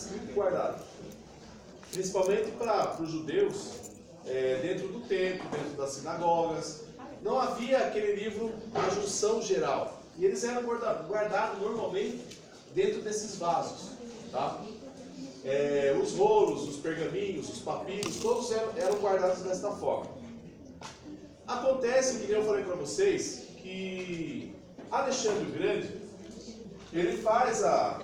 escrito e guardado. Principalmente para os judeus, dentro do templo, dentro das sinagogas. Não havia aquele livro, a junção geral. E eles eram guardados normalmente dentro desses vasos. Tá? Os rolos, os pergaminhos, os papiros, todos eram guardados desta forma. Acontece, que eu falei para vocês, que Alexandre o Grande, ele faz a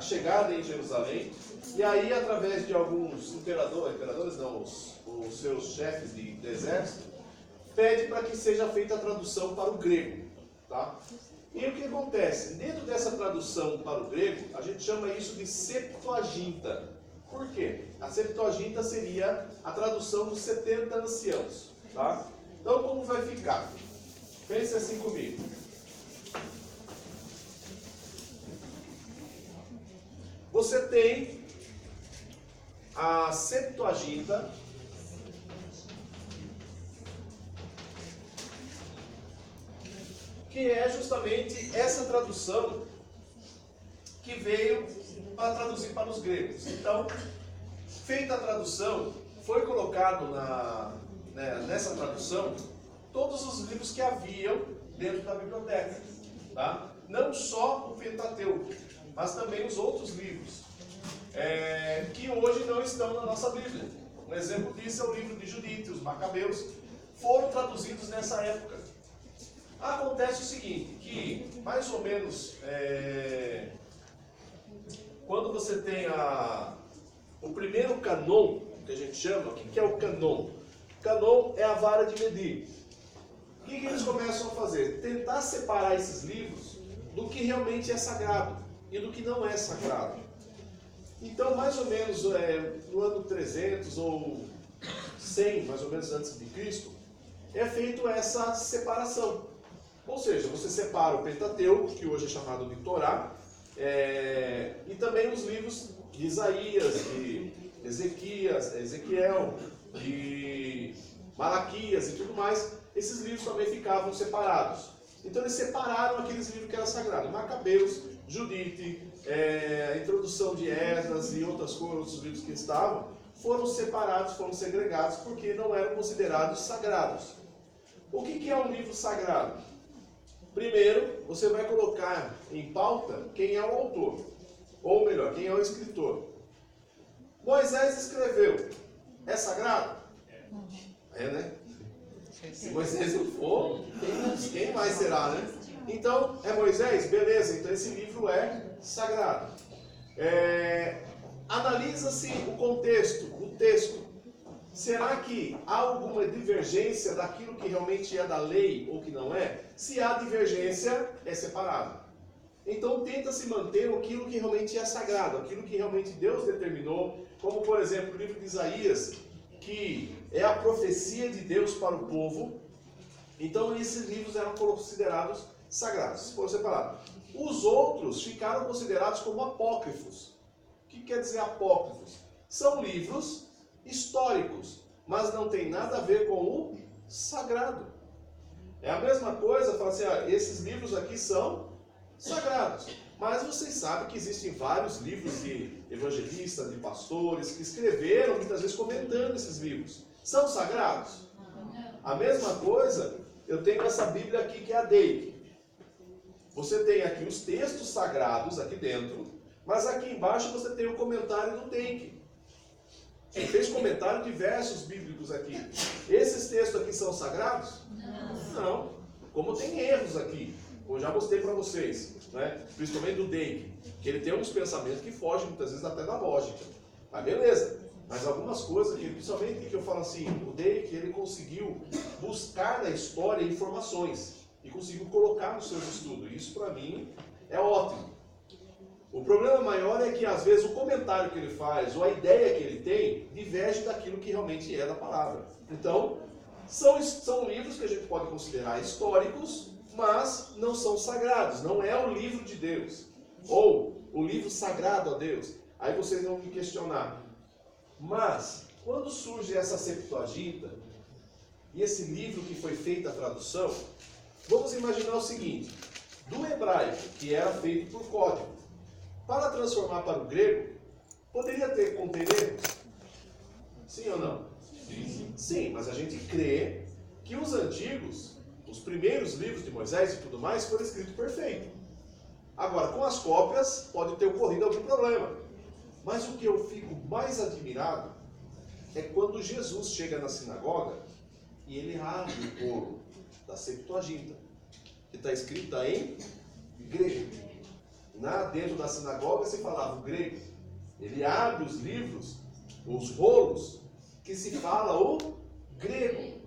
chegada em Jerusalém, e aí, através de alguns imperadores não, os seus chefes de exército, pede para que seja feita a tradução para o grego. Tá? E o que acontece? Dentro dessa tradução para o grego, a gente chama isso de Septuaginta. Por quê? A Septuaginta seria a tradução dos 70 anciãos. Tá? Então, como vai ficar? Pense assim comigo. Você tem a Septuaginta, que é justamente essa tradução que veio para traduzir para os gregos. Então, feita a tradução, foi colocado nessa tradução todos os livros que haviam dentro da biblioteca. Tá? Não só o Pentateuco, mas também os outros livros, que hoje não estão na nossa Bíblia. Um exemplo disso é o livro de Judite, os Macabeus, foram traduzidos nessa época. Acontece o seguinte, que mais ou menos, quando você tem o primeiro canon, que a gente chama, o que é o canon? Canon é a vara de medir. O que eles começam a fazer? Tentar separar esses livros do que realmente é sagrado e do que não é sagrado. Então, mais ou menos no ano 300 ou 100, mais ou menos antes de Cristo, é feito essa separação. Ou seja, você separa o Pentateuco, que hoje é chamado de Torá, e também os livros de Isaías, de Ezequiel, de Malaquias e tudo mais. Esses livros também ficavam separados. Então eles separaram aqueles livros que eram sagrados. Macabeus, Judite, a introdução de Esdras e outros livros que estavam, foram separados, foram segregados, porque não eram considerados sagrados. O que é um livro sagrado? Primeiro, você vai colocar em pauta quem é o autor, ou melhor, quem é o escritor. Moisés escreveu, é sagrado? Né? Se Moisés não for, quem mais será, né? Então, é Moisés? Beleza, então esse livro é sagrado. Analisa-se o contexto, o texto. Será que há alguma divergência daquilo que realmente é da lei ou que não é? Se há divergência, é separado. Então tenta-se manter aquilo que realmente é sagrado, aquilo que realmente Deus determinou, como por exemplo o livro de Isaías, que é a profecia de Deus para o povo. Então esses livros eram considerados sagrados, foram separados. Os outros ficaram considerados como apócrifos. O que quer dizer apócrifos? São livros históricos, mas não tem nada a ver com o sagrado. É a mesma coisa, falar assim, esses livros aqui são sagrados. Mas vocês sabem que existem vários livros de evangelistas, de pastores, que escreveram, muitas vezes comentando esses livros. São sagrados? A mesma coisa, eu tenho essa Bíblia aqui que é a Dei. Você tem aqui os textos sagrados aqui dentro, mas aqui embaixo você tem o comentário do Dei. Ele fez comentário de versos bíblicos aqui. Esses textos aqui são sagrados? Não. Como tem erros aqui, eu já mostrei para vocês, né? Principalmente do Dei, que ele tem uns pensamentos que fogem muitas vezes até da lógica. Mas beleza. Mas algumas coisas, principalmente que eu falo assim, o Dei, que ele conseguiu buscar na história informações e conseguiu colocar nos seus estudos. Isso para mim é ótimo. O problema maior é que, às vezes, o comentário que ele faz, ou a ideia que ele tem, diverge daquilo que realmente é da palavra. Então, são livros que a gente pode considerar históricos, mas não são sagrados. Não é o livro de Deus. Ou o livro sagrado a Deus. Aí vocês vão me questionar. Mas, quando surge essa Septuaginta, e esse livro que foi feita a tradução, vamos imaginar o seguinte. Do hebraico, que era feito por código, para transformar para o grego, poderia conter erros? Sim ou não? Sim, mas a gente crê que os antigos, os primeiros livros de Moisés e tudo mais, foram escritos perfeito. Agora, com as cópias, pode ter ocorrido algum problema. Mas o que eu fico mais admirado é quando Jesus chega na sinagoga e ele abre o rolo da Septuaginta, que está escrita em grego. Dentro da sinagoga se falava o grego. Ele abre os livros, os rolos, que se fala o grego.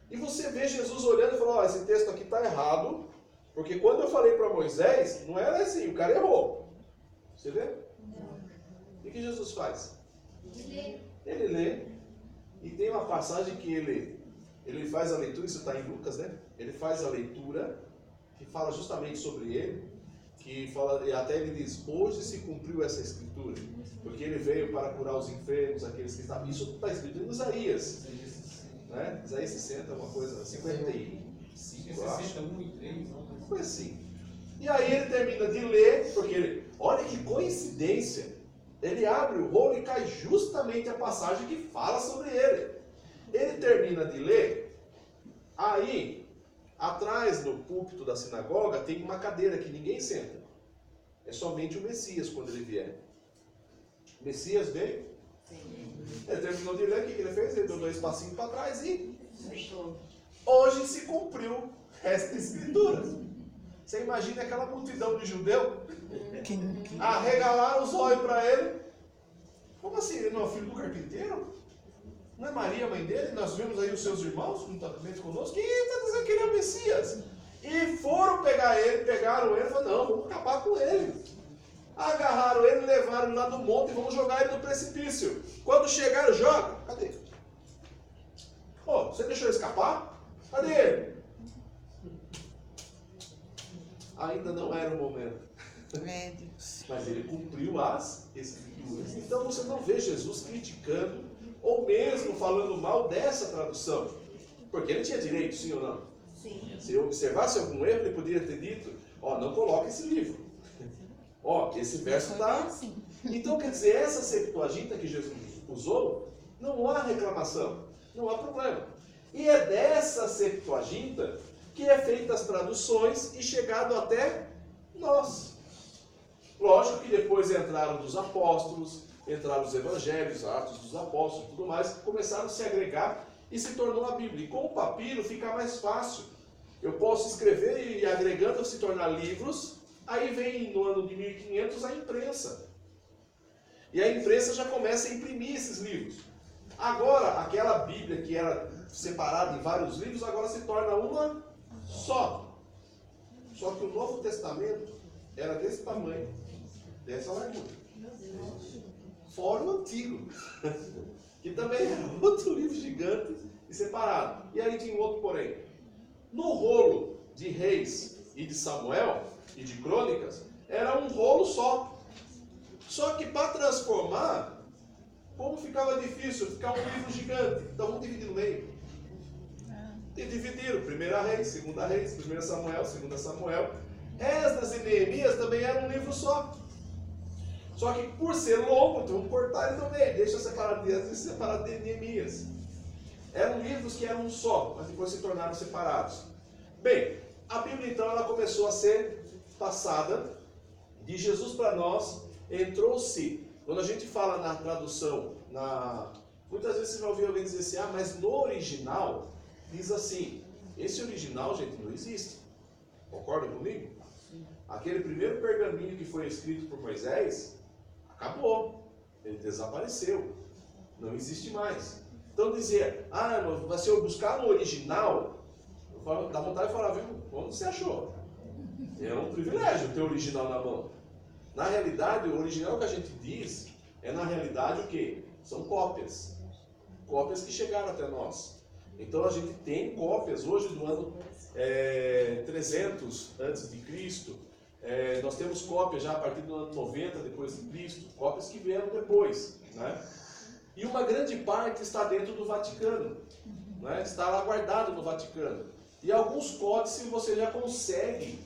E você vê Jesus olhando e falando, esse texto aqui está errado, porque quando eu falei para Moisés, não era assim, o cara errou. Você vê? O que Jesus faz? Ele lê. E tem uma passagem que ele faz a leitura, isso está em Lucas, né? Ele faz a leitura, que fala justamente sobre ele, que fala, e até ele diz, hoje se cumpriu essa escritura, porque ele veio para curar os enfermos, aqueles que estavam... Isso está escrito em Isaías, né? Isaías 60, uma coisa, 55, eu acho. 61 e 3, uma coisa assim. E aí ele termina de ler, porque olha que coincidência, ele abre o rolo e cai justamente a passagem que fala sobre ele. Ele termina de ler, aí, atrás no púlpito da sinagoga, tem uma cadeira que ninguém senta. É somente o Messias quando ele vier. O Messias veio. Ele terminou de ler, o que ele fez? Ele deu 2 passinhos para trás e... Hoje se cumpriu esta escritura. Você imagina aquela multidão de judeu? Arregalaram os olhos para ele. Como assim? Ele não é o filho do carpinteiro? Não é Maria, mãe dele? Nós vimos aí os seus irmãos juntamente conosco. Quem está dizendo que ele é o Messias? E foram pegar ele, pegaram ele e falaram, não, vamos acabar com ele. Agarraram ele, levaram ele lá do monte e vamos jogar ele no precipício. Quando chegaram, joga. Cadê? Você deixou ele escapar? Cadê ele? Ainda não era o momento. Mas ele cumpriu as escrituras. Então você não vê Jesus criticando ou mesmo falando mal dessa tradução. Porque ele tinha direito, sim ou não? Sim. Se eu observasse algum erro, ele poderia ter dito, não coloque esse livro. Esse verso está... Então, quer dizer, essa Septuaginta que Jesus usou, não há reclamação, não há problema. E é dessa Septuaginta que é feita as traduções e chegado até nós. Lógico que depois entraram dos apóstolos, entraram os evangelhos, Atos dos Apóstolos e tudo mais, começaram a se agregar e se tornou a Bíblia. E com o papiro fica mais fácil. Eu posso escrever e ir agregando se tornar livros, aí vem no ano de 1500 a imprensa. E a imprensa já começa a imprimir esses livros. Agora, aquela Bíblia que era separada em vários livros, agora se torna uma só. Só que o Novo Testamento era desse tamanho, dessa largura. Fora o Antigo, que também era outro livro gigante e separado. E aí tinha um outro porém. No rolo de Reis e de Samuel e de Crônicas, era um rolo só. Só que para transformar, como ficava difícil, ficava um livro gigante. Então vamos dividir no meio. E dividiram, 1 Reis, 2 Reis, 1 Samuel, 2 Samuel. Esdras e Neemias também eram um livro só. Só que por ser longo, então vamos cortar ele no meio, deixa separado de Esdras e separado de Neemias. Eram livros que eram um só, mas depois se tornaram separados. Bem, a Bíblia então ela começou a ser passada de Jesus para nós, entrou-se. Quando a gente fala na tradução, muitas vezes você vai ouvir alguém dizer assim, mas no original diz assim. Esse original, gente, não existe. Concordam comigo? Aquele primeiro pergaminho que foi escrito por Moisés, acabou. Ele desapareceu. Não existe mais. Então dizer, se eu buscar no original, dá vontade de falar, viu? Onde você achou? É um privilégio ter o original na mão. Na realidade, o original que a gente diz, é na realidade o quê? São cópias. Cópias que chegaram até nós. Então a gente tem cópias hoje do ano 300 a.C., nós temos cópias já a partir do ano 90 depois de Cristo, cópias que vieram depois, né? E uma grande parte está dentro do Vaticano, né? Está lá guardado no Vaticano. E alguns códices você já consegue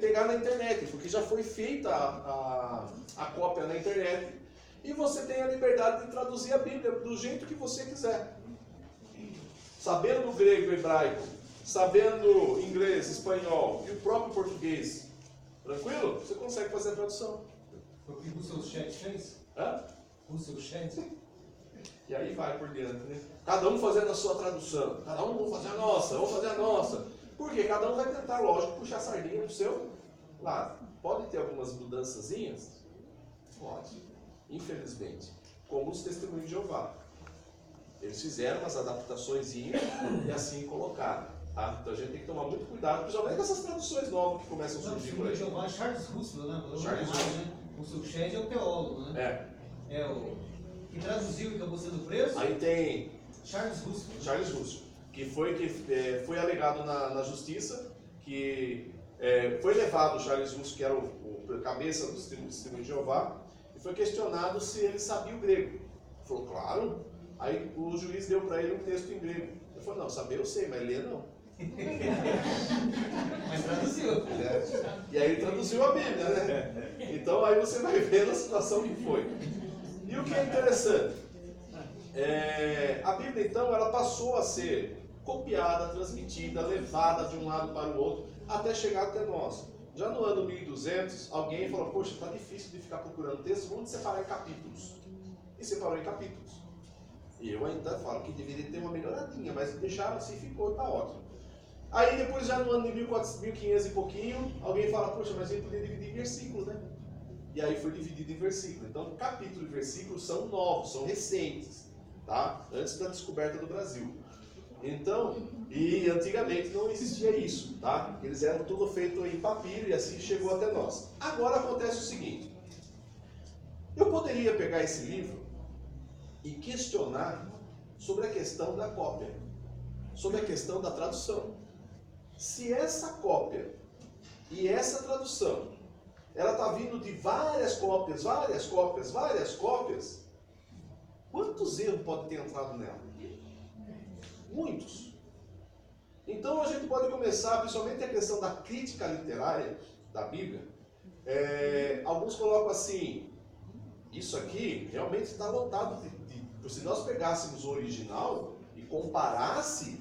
pegar na internet, porque já foi feita a cópia na internet, e você tem a liberdade de traduzir a Bíblia do jeito que você quiser. Sabendo grego, hebraico, sabendo inglês, espanhol e o próprio português, tranquilo? Você consegue fazer a tradução. Foi o que o Russell Shedd fez? Hã? Russell Shedd? E aí vai por diante, né? Cada um fazendo a sua tradução. Cada um, vamos fazer a nossa, vamos fazer a nossa. Porque cada um vai tentar, lógico, puxar a sardinha pro seu lado. Pode ter algumas mudançazinhas? Pode. Infelizmente. Como os testemunhos de Jeová. Eles fizeram umas adaptações e assim colocaram. Tá? Então a gente tem que tomar muito cuidado, principalmente com essas traduções novas que começam a surgir por aí. O Jeová é Charles Russell, né? Charles Russell. Né? O Russell Shedd é o teólogo, né? É o que traduziu e acabou sendo preso. Aí tem Charles Russell. Charles Russell, que foi alegado na justiça, que foi levado o Charles Russell, que era o cabeça do testemunho de Jeová, e foi questionado se ele sabia o grego. Ele falou, claro. Aí o juiz deu para ele um texto em grego. Ele falou, não, saber eu sei, mas ler não. Mas traduziu. E aí ele traduziu a Bíblia, né? Então aí você vai vendo a situação que foi. E o que é interessante? A Bíblia então ela passou a ser copiada, transmitida, levada de um lado para o outro, até chegar até nós. Já no ano 1200, alguém falou, poxa, está difícil de ficar procurando textos, vamos separar em capítulos. E separou em capítulos. E eu ainda falo que deveria ter uma melhoradinha, mas deixaram assim, ficou, está ótimo. Aí depois, já no ano de 1500 e pouquinho, alguém fala, poxa, mas a gente podia dividir em versículos, né? E aí foi dividido em versículos. Então, capítulo e versículos são novos, são recentes, tá? Antes da descoberta do Brasil. Então, e antigamente não existia isso, tá? Eles eram tudo feito em papiro e assim chegou até nós. Agora acontece o seguinte, eu poderia pegar esse livro e questionar sobre a questão da cópia, sobre a questão da tradução. Se essa cópia e essa tradução, ela está vindo de várias cópias, quantos erros pode ter entrado nela? Muitos. Então a gente pode começar, principalmente a questão da crítica literária da Bíblia. Alguns colocam assim, isso aqui realmente está lotado se nós pegássemos o original e comparasse,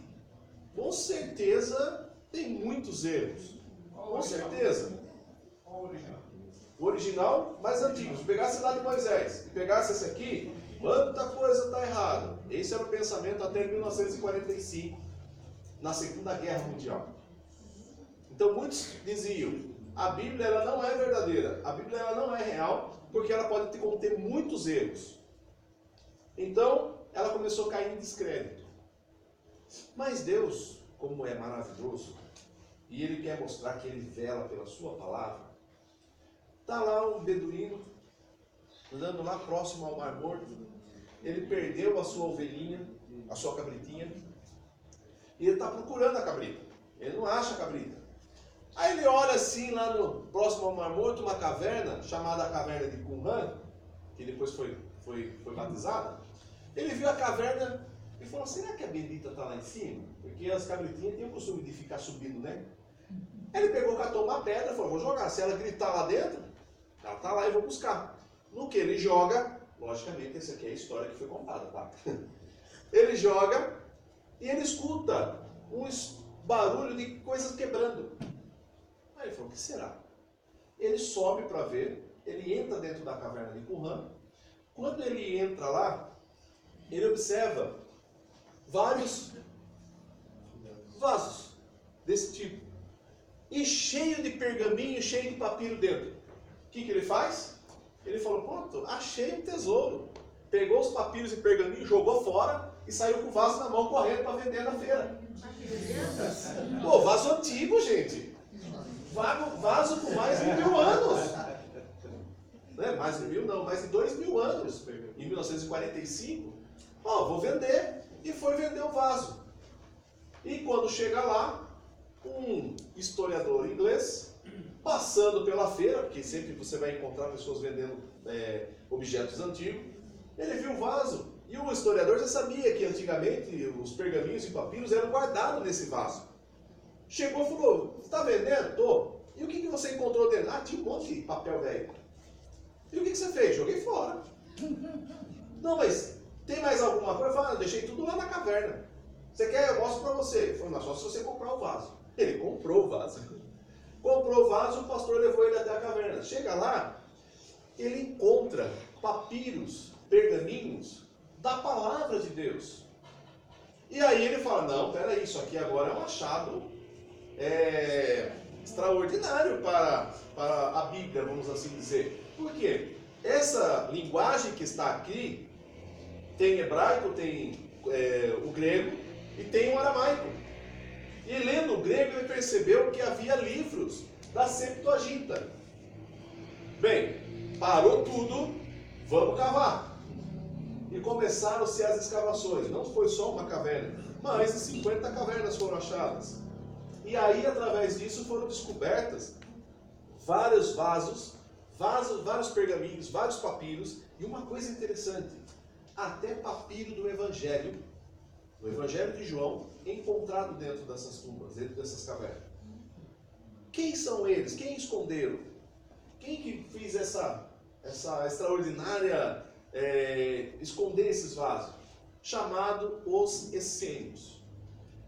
com certeza tem muitos erros. Com certeza. O original mais antigo. Se pegasse lá de Moisés e pegasse esse aqui, quanta coisa está errada. Esse era o pensamento até 1945, na Segunda Guerra Mundial. Então muitos diziam, a Bíblia ela não é verdadeira, a Bíblia ela não é real, porque ela pode conter muitos erros. Então, ela começou a cair em descrédito. Mas Deus, como é maravilhoso, e Ele quer mostrar que Ele vela pela sua palavra, está lá um beduíno, andando lá próximo ao Mar Morto, ele perdeu a sua ovelhinha, a sua cabritinha, e ele está procurando a cabrita, ele não acha a cabrita. Aí ele olha assim, lá no próximo ao Mar Morto, uma caverna, chamada a Caverna de Qumran, que depois foi batizada. Ele viu a caverna e falou, será que a bendita está lá em cima? Porque as cabritinhas têm o costume de ficar subindo, né? Ele pegou, catou uma pedra e falou, vou jogar. Se ela gritar lá dentro, ela está lá e vou buscar. No que ele joga, logicamente essa aqui é a história que foi contada, tá? Ele joga e ele escuta um barulho de coisas quebrando. Aí ele falou, o que será? Ele sobe para ver, ele entra dentro da caverna de Qumran. Quando ele entra lá, ele observa vários vasos desse tipo. E cheio de pergaminho, cheio de papiro dentro. O que ele faz? Ele falou, pronto, achei um tesouro. Pegou os papiros e pergaminho, jogou fora e saiu com o vaso na mão correndo para vender na feira. Pô, vaso antigo, gente. Vaso com mais de 1000 anos. Não é mais de 1000 não, mais de 2000 anos. Em 1945, vou vender. E foi vender o vaso. E quando chega lá, um historiador inglês, passando pela feira, porque sempre você vai encontrar pessoas vendendo objetos antigos, ele viu o vaso. E o historiador já sabia que antigamente os pergaminhos e papiros eram guardados nesse vaso. Chegou e falou, está vendendo? Tô. E o que você encontrou dentro? Ah, tinha um monte de papel velho. E o que você fez? Joguei fora. Não, mas tem mais alguma coisa? Eu deixei tudo lá na caverna. Você quer? Eu mostro para você. Ele falou, mas só se você comprar o vaso. Ele comprou o vaso. Comprou o vaso, o pastor levou ele até a caverna. Chega lá, ele encontra papiros, pergaminhos da palavra de Deus. E aí ele fala, não, peraí, isso aqui agora é um achado extraordinário para a Bíblia, vamos assim dizer. Por quê? Essa linguagem que está aqui tem hebraico, tem o grego e tem o aramaico. E lendo o grego ele percebeu que havia livros da Septuaginta. Bem, parou tudo, vamos cavar. E começaram-se as escavações. Não foi só uma caverna, mais de 50 cavernas foram achadas. E aí, através disso, foram descobertas vários vasos, vários pergaminhos, vários papiros. E uma coisa interessante, até papiro do Evangelho de João, encontrado dentro dessas tumbas, dentro dessas cavernas. Quem são eles? Quem esconderam? Quem que fez essa extraordinária esconder esses vasos? Chamado os essênios.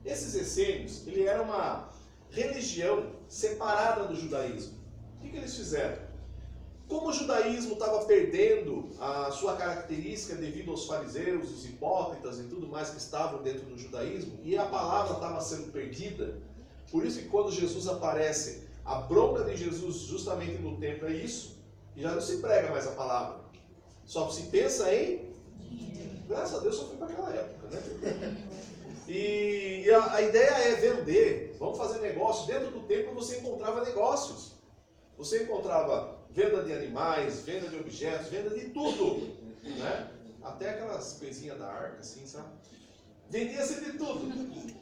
Esses essênios, ele era uma religião separada do judaísmo. O que eles fizeram? Como o judaísmo estava perdendo a sua característica devido aos fariseus, os hipócritas e tudo mais que estavam dentro do judaísmo, e a palavra estava sendo perdida, por isso que quando Jesus aparece, a bronca de Jesus justamente no templo é isso, e já não se prega mais a palavra. Só se pensa em... Graças a Deus só foi para aquela época, né? E a ideia é vender, vamos fazer negócio. Dentro do templo você encontrava negócios. Você encontrava venda de animais, venda de objetos, venda de tudo, né? Até aquelas coisinhas da arca, assim, sabe? Vendia-se de tudo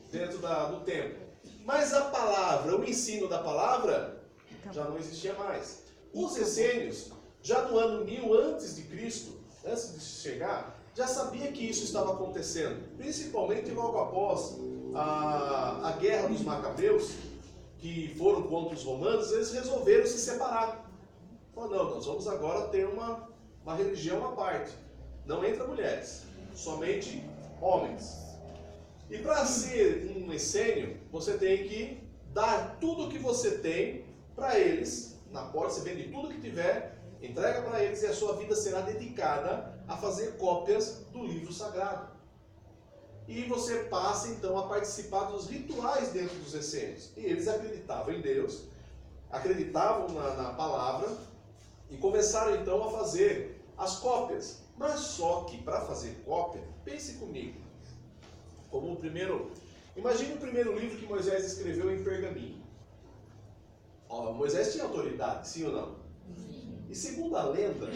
dentro do templo. Mas a palavra, o ensino da palavra, já não existia mais. Os essênios, já no ano 1000 antes de Cristo, antes de chegar, já sabia que isso estava acontecendo. Principalmente logo após a guerra dos Macabeus, que foram contra os romanos, eles resolveram se separar. Falaram, não, nós vamos agora ter uma religião à parte. Não entra mulheres, somente homens. E para ser um essênio, você tem que dar tudo o que você tem para eles. Na porta você vende tudo que tiver, entrega para eles e a sua vida será dedicada a fazer cópias do livro sagrado. E você passa então a participar dos rituais dentro dos essênios. E eles acreditavam em Deus, acreditavam na palavra e começaram então a fazer as cópias. Mas só que para fazer cópia, pense comigo, como o primeiro, imagine o primeiro livro que Moisés escreveu em pergaminho. Moisés tinha autoridade, sim ou não? E segundo a lenda,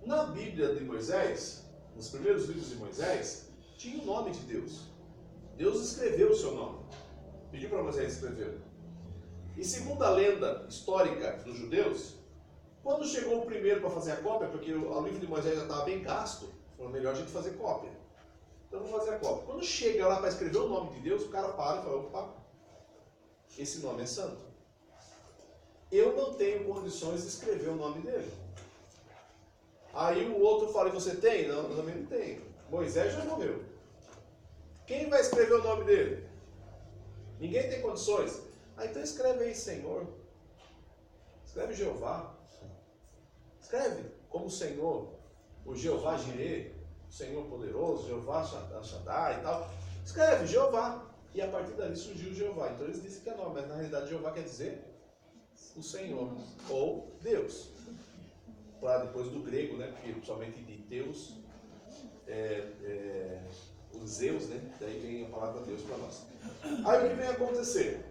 na Bíblia de Moisés, nos primeiros livros de Moisés, tinha o nome de Deus. Deus escreveu o seu nome. Pediu para Moisés escrever. E segundo a lenda histórica dos judeus, quando chegou o primeiro para fazer a cópia, porque o livro de Moisés já estava bem gasto, foi melhor a gente fazer cópia. Então vamos fazer a cópia. Quando chega lá para escrever o nome de Deus, o cara para e fala, opa, esse nome é santo. Eu não tenho condições de escrever o nome dele. Aí o outro fala, e você tem? Não, eu também não tenho. Moisés já morreu. Quem vai escrever o nome dele? Ninguém tem condições. Então escreve aí, Senhor. Escreve Jeová. Escreve como Senhor, o Jeová Jireh, o Senhor poderoso, Jeová Shaddai e tal. Escreve Jeová. E a partir dali surgiu Jeová. Então eles dizem que é nome, mas na realidade Jeová quer dizer o Senhor, ou Deus. Claro, depois do grego, né? Porque somente de Deus, os Zeus, né? Daí vem a palavra Deus para nós. Aí o que vem acontecer?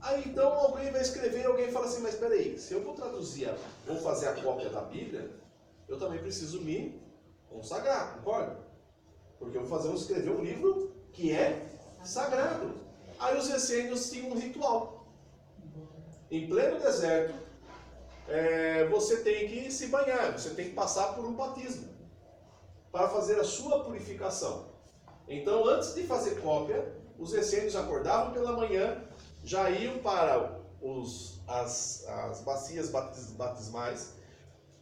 Aí então alguém vai escrever, alguém fala assim, mas espera aí, se eu vou traduzir, vou fazer a cópia da Bíblia, eu também preciso me consagrar, concorda? Porque eu vou escrever um livro que é sagrado. Aí os essênios tinham um ritual. Em pleno deserto, você tem que se banhar, você tem que passar por um batismo para fazer a sua purificação. Então, antes de fazer cópia, os essênios acordavam pela manhã, já iam para as bacias batismais.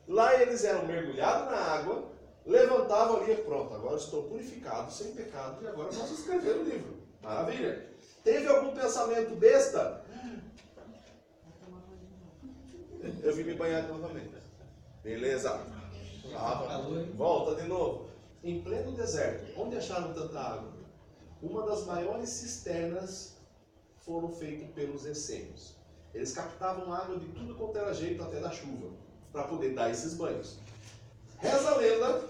Lá eles eram mergulhados na água, levantavam ali, pronto, agora estou purificado, sem pecado, e agora posso escrever o livro. Maravilha. Teve algum pensamento besta? Eu vim me banhar novamente. Beleza. Volta de novo. Em pleno deserto, onde acharam tanta água? Uma das maiores cisternas foram feitas pelos essênios. Eles captavam água de tudo quanto era jeito, até da chuva, para poder dar esses banhos. Reza a lenda,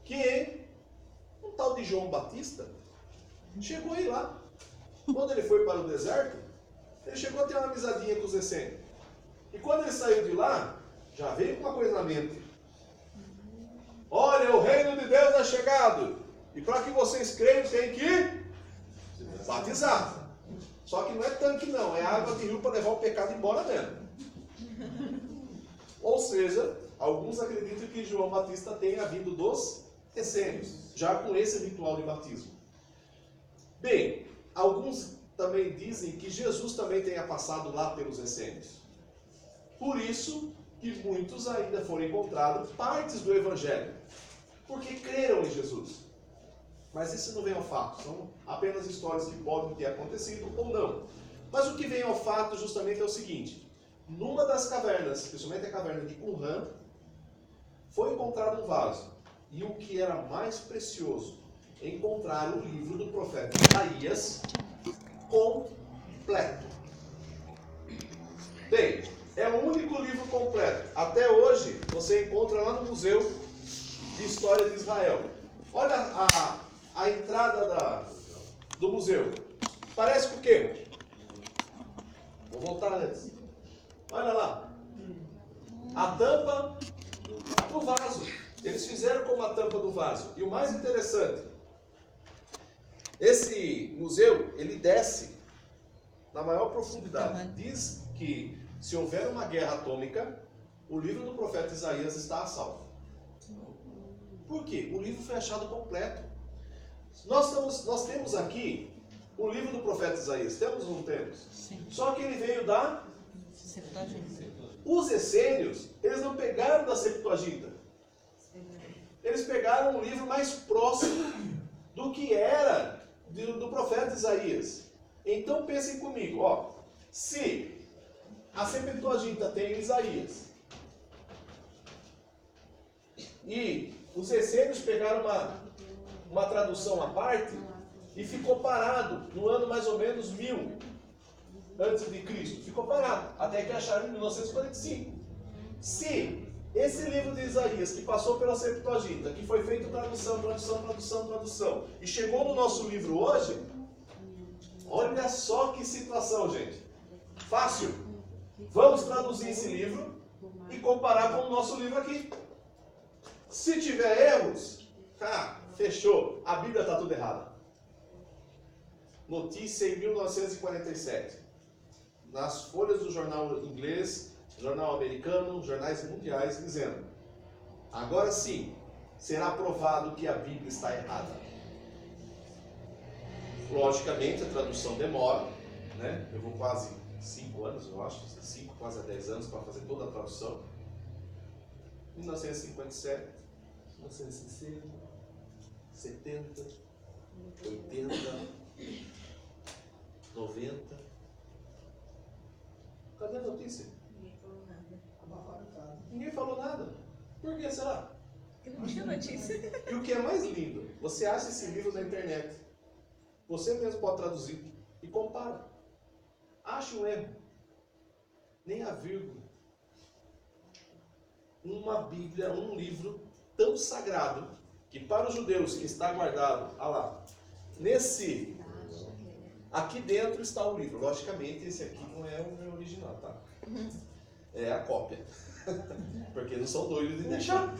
que um tal de João Batista chegou aí lá. Quando ele foi para o deserto, ele chegou a ter uma amizadinha com os essênios. E quando ele saiu de lá, já veio com uma coisa na mente. Olha, o reino de Deus é chegado. E para que vocês creiam, tem que batizar. Só que não é tanque não, é água de rio para levar o pecado embora mesmo. Ou seja, alguns acreditam que João Batista tenha vindo dos essênios, já com esse ritual de batismo. Bem, alguns também dizem que Jesus também tenha passado lá pelos essênios. Por isso que muitos ainda foram encontrados partes do Evangelho, porque creram em Jesus. Mas isso não vem ao fato, são apenas histórias que podem ter acontecido ou não. Mas o que vem ao fato justamente é o seguinte: numa das cavernas, principalmente a caverna de Qumran, foi encontrado um vaso. E o que era mais precioso, encontrar o livro do profeta Isaías completo. Bem, é o único livro completo. Até hoje, você encontra lá no Museu de História de Israel. Olha a entrada do museu. Parece com o quê? Vou voltar antes. Olha lá. A tampa do vaso. Eles fizeram como a tampa do vaso. E o mais interessante, esse museu, ele desce na maior profundidade. Diz que se houver uma guerra atômica, o livro do profeta Isaías está a salvo. Por quê? O livro foi achado completo. Nós temos aqui o livro do profeta Isaías. Temos ou não temos? Sim. Só que ele veio da Septuaginta. Os essênios, eles não pegaram da Septuaginta. Eles pegaram um livro mais próximo do que era do profeta Isaías. Então pensem comigo, ó. Se a Septuaginta tem Isaías e os essênios pegaram uma tradução à parte e ficou parado no ano mais ou menos 1000 antes de Cristo. Ficou parado, até que acharam em 1945. Se esse livro de Isaías, que passou pela Septuaginta, que foi feito tradução, e chegou no nosso livro hoje, olha só que situação, gente. Fácil. Vamos traduzir esse livro e comparar com o nosso livro aqui. Se tiver erros, fechou. A Bíblia está tudo errada. Notícia em 1947. Nas folhas do jornal inglês, jornal americano, jornais mundiais, dizendo: agora sim, será provado que a Bíblia está errada. Logicamente, a tradução demora, né? Eu vou quase 5 anos, eu acho, 5, quase 10 anos para fazer toda a tradução. 1957, 1960, 70, 80, 90. Cadê a notícia? Ninguém falou nada. Por que será? Porque não tinha notícia. E o que é mais lindo, você acha esse livro na internet. Você mesmo pode traduzir e compara. Acha um erro. Nem a vírgula. Uma Bíblia, um livro tão sagrado, que para os judeus que está guardado, olha lá, aqui dentro está o livro. Logicamente, esse aqui não é o meu original, tá? É a cópia. Porque não são doidos de deixar.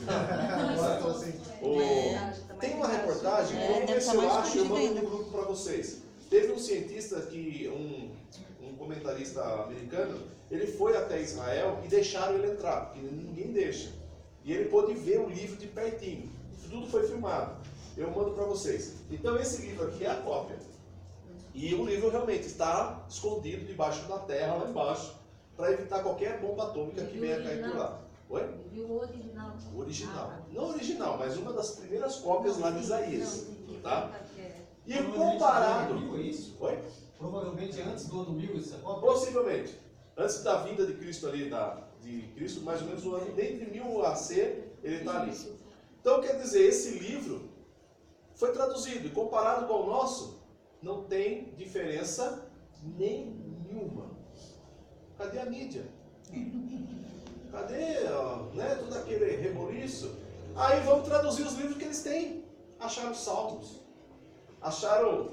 Tem uma reportagem, vamos ver se eu acho, eu mando no grupo para vocês. Teve um cientista, um comentarista americano, ele foi até Israel e deixaram ele entrar, porque ninguém deixa. E ele pôde ver o livro de pertinho. Tudo foi filmado. eu mando para vocês. Então esse livro aqui é a cópia. E o livro realmente está escondido debaixo da terra, lá embaixo, para evitar qualquer bomba atômica que venha cair por lá. Oi? O original. O original. Não original, mas uma das primeiras cópias lá de Isaías. Tá? E comparado... Oi? Provavelmente antes do ano 1000 essa cópia? Possivelmente. Antes da vinda de Cristo ali, de Cristo, mais ou menos no ano de 1000 AC, ele está ali. Então, quer dizer, esse livro foi traduzido e comparado com o nosso, não tem diferença nenhuma. Cadê a mídia? Cadê todo aquele reboliço? Aí vamos traduzir os livros que eles têm. Acharam Salmos, acharam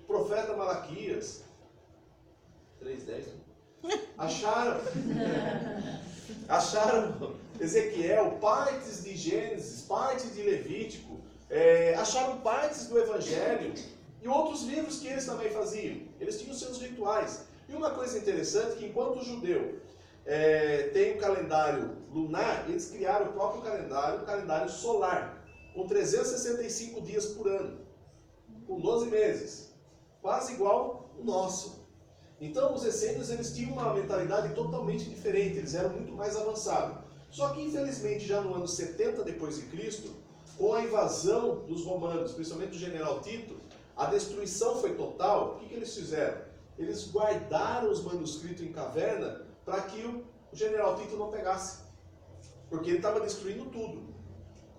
Profeta Malaquias, 3:10, acharam Ezequiel, partes de Gênesis, partes de Levítico, acharam partes do Evangelho e outros livros que eles também faziam. Eles tinham seus rituais. E uma coisa interessante, que enquanto o judeu tem o calendário lunar, eles criaram o próprio calendário, o calendário solar, com 365 dias por ano, com 12 meses, quase igual o nosso. Então os essênios, eles tinham uma mentalidade totalmente diferente, eles eram muito mais avançados. Só que infelizmente já no ano 70 depois de Cristo, com a invasão dos romanos, principalmente do general Tito, a destruição foi total. O que eles fizeram? Eles guardaram os manuscritos em caverna para que o general Tito não pegasse, porque ele estava destruindo tudo.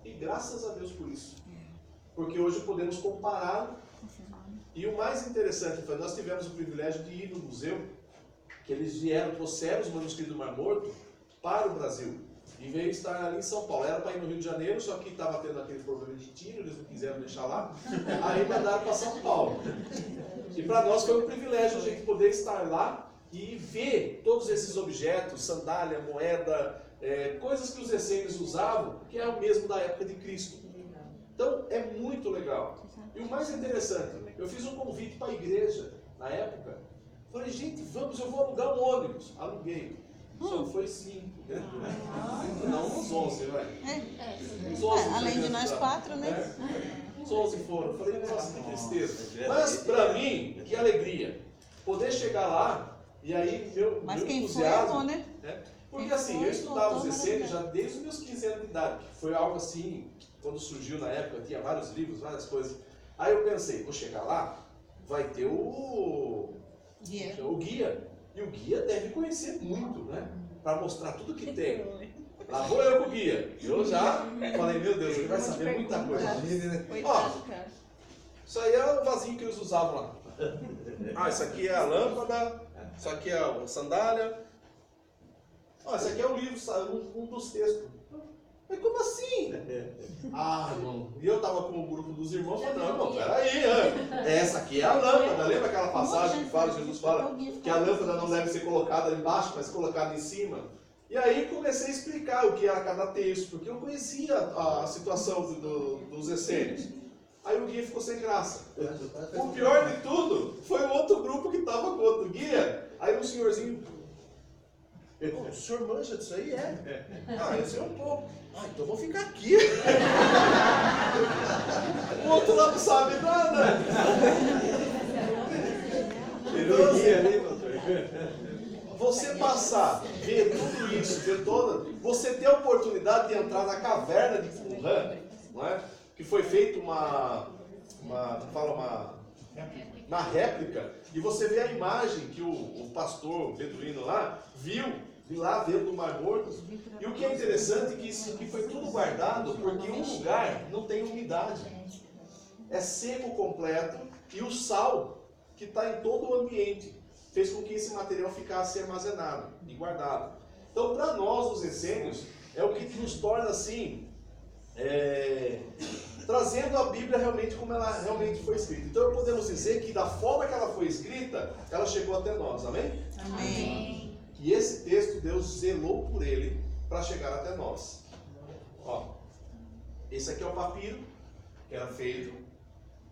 E graças a Deus por isso, porque hoje podemos comparar. E o mais interessante foi, nós tivemos o privilégio de ir no museu, que eles trouxeram os manuscritos do Mar Morto para o Brasil, e veio estar ali em São Paulo. Era para ir no Rio de Janeiro, só que estava tendo aquele problema de tiro, eles não quiseram deixar lá, aí mandaram para São Paulo. E para nós foi um privilégio a gente poder estar lá e ver todos esses objetos, sandália, moeda, coisas que os essênios usavam, que é o mesmo da época de Cristo. Então é muito legal. E o mais interessante, eu fiz um convite para a igreja na época. Falei, gente, vamos, eu vou alugar um ônibus. Aluguei. Só foi 5. Não, uns 11, vai. Uns 11. Além de nós 4, né? Uns 11 foram. Falei, nossa, que tristeza. Mas para mim, que alegria. Poder chegar lá e aí Mas meu quem entusiasmo. foi, né? Porque assim, eu estudava os essênios já desde os meus 15 anos de idade. Foi algo assim, quando surgiu na época, tinha vários livros, várias coisas. Aí eu pensei, vou chegar lá, vai ter o guia. E o guia deve conhecer muito, né? Para mostrar tudo que tem. Lá vou eu com o guia. Eu já falei, meu Deus, ele vai saber muita coisa. Ó, isso aí é o vasinho que eles usavam lá. Ah, isso aqui é a lâmpada, isso aqui é a sandália. Ó, isso aqui é o livro, um dos textos. Mas como assim? Ah, irmão. E eu estava com o grupo dos irmãos, falando, não, irmão, peraí, essa aqui é a lâmpada. Lembra aquela passagem que fala, Jesus fala que a lâmpada não deve ser colocada embaixo, mas colocada em cima? E aí comecei a explicar o que era cada texto, porque eu conhecia a situação dos essênios. Aí o guia ficou sem graça. O pior de tudo foi o outro grupo que estava com outro guia. Aí um senhorzinho... O senhor manja disso aí? Ah, eu sei um pouco. Ah, então vou ficar aqui. O outro lá não sabe nada. Então, assim, você passar, ver tudo isso, ver você ter a oportunidade de entrar na caverna de Qumran, não é? Que foi feita uma réplica, e você vê a imagem que o pastor beduíno lá viu lá dentro do Mar Morto. E o que é interessante é que isso aqui foi tudo guardado, porque um lugar não tem umidade, é seco completo, e o sal que está em todo o ambiente fez com que esse material ficasse armazenado e guardado. Então, para nós, os essênios, é o que nos torna assim, trazendo a Bíblia realmente como ela realmente foi escrita. Então podemos dizer que da forma que ela foi escrita, ela chegou até nós, amém? Amém. E esse texto, Deus zelou por ele para chegar até nós. Ó, esse aqui é o papiro que era feito.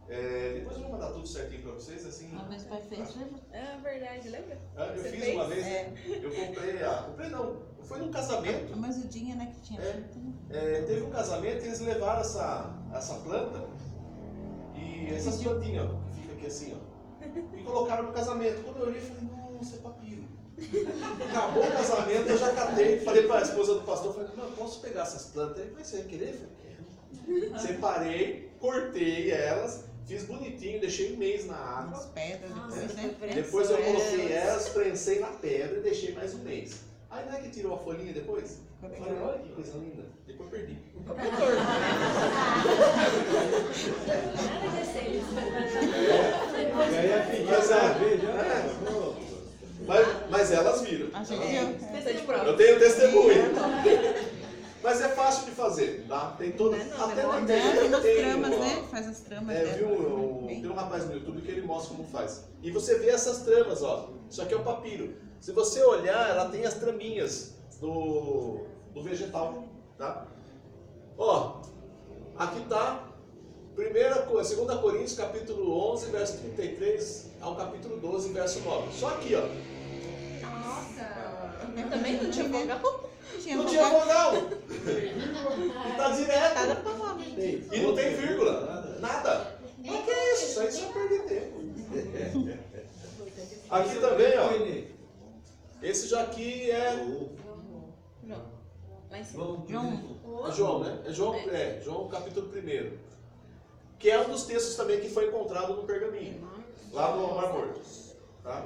Depois eu vou mandar tudo certinho para vocês, assim. Uma vez o pai fez, lembra? É verdade, lembra? Eu Você fiz fez? uma vez, eu comprei não, foi num casamento. Mas o Dinha, né, que tinha feito. Teve um casamento e eles levaram essa planta E essas plantinhas, ó, que fica aqui assim, ó. E colocaram no casamento. Quando eu olhei, eu falei, nossa, é papiro. Acabou o casamento, eu já catei. Falei para a esposa do pastor, falei, não, posso pegar essas plantas aí? Mas você vai querer? Eu falei, quero. Separei, cortei elas, fiz bonitinho, deixei um mês na água. As pedras depois, né? Depois eu coloquei elas, prensei na pedra e deixei mais um mês. Aí não é que tirou a folhinha depois? Eu falei, olha que coisa linda. Depois perdi. Mas elas viram. Eu tenho testemunho. Mas é fácil de fazer, tá? Tem todo. Até na internet tem tramas, né? Faz as tramas. Tem um rapaz no YouTube que ele mostra como faz. E você vê essas tramas, ó. Isso aqui é o papiro. Se você olhar, ela tem as traminhas do vegetal, tá? Ó, aqui tá 2 Coríntios, capítulo 11, verso 33 ao capítulo 12, verso 9. Só aqui, ó. Nossa! Eu também não tinha vogal. Não tinha vogal. E tá direto. E não tem vírgula. Nada. O que é isso? Isso aí só perder tempo. Aqui também, ó. Esse já aqui é João, né? É João capítulo 1. Que é um dos textos também que foi encontrado no pergaminho. Lá no Mar Morto. Tá?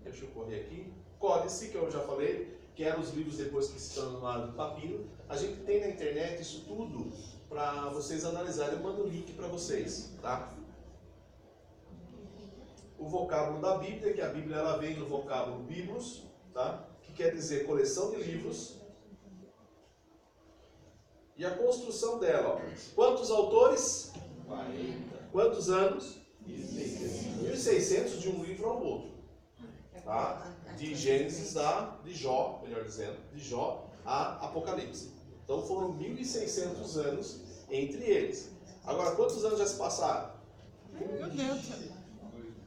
Deixa eu correr aqui. Códice, que eu já falei, que eram os livros depois que se tornaram do papiro. A gente tem na internet isso tudo para vocês analisarem. Eu mando o link para vocês, tá? O vocábulo da Bíblia, que a Bíblia ela vem do vocábulo biblos, tá? Que quer dizer coleção de livros. E a construção dela, ó. Quantos autores? 40. Quantos anos? 1600 de um livro ao outro. Tá? De Gênesis de Jó, melhor dizendo, de Jó a Apocalipse. Então foram 1600 anos entre eles. Agora, quantos anos já se passaram? Meu Deus.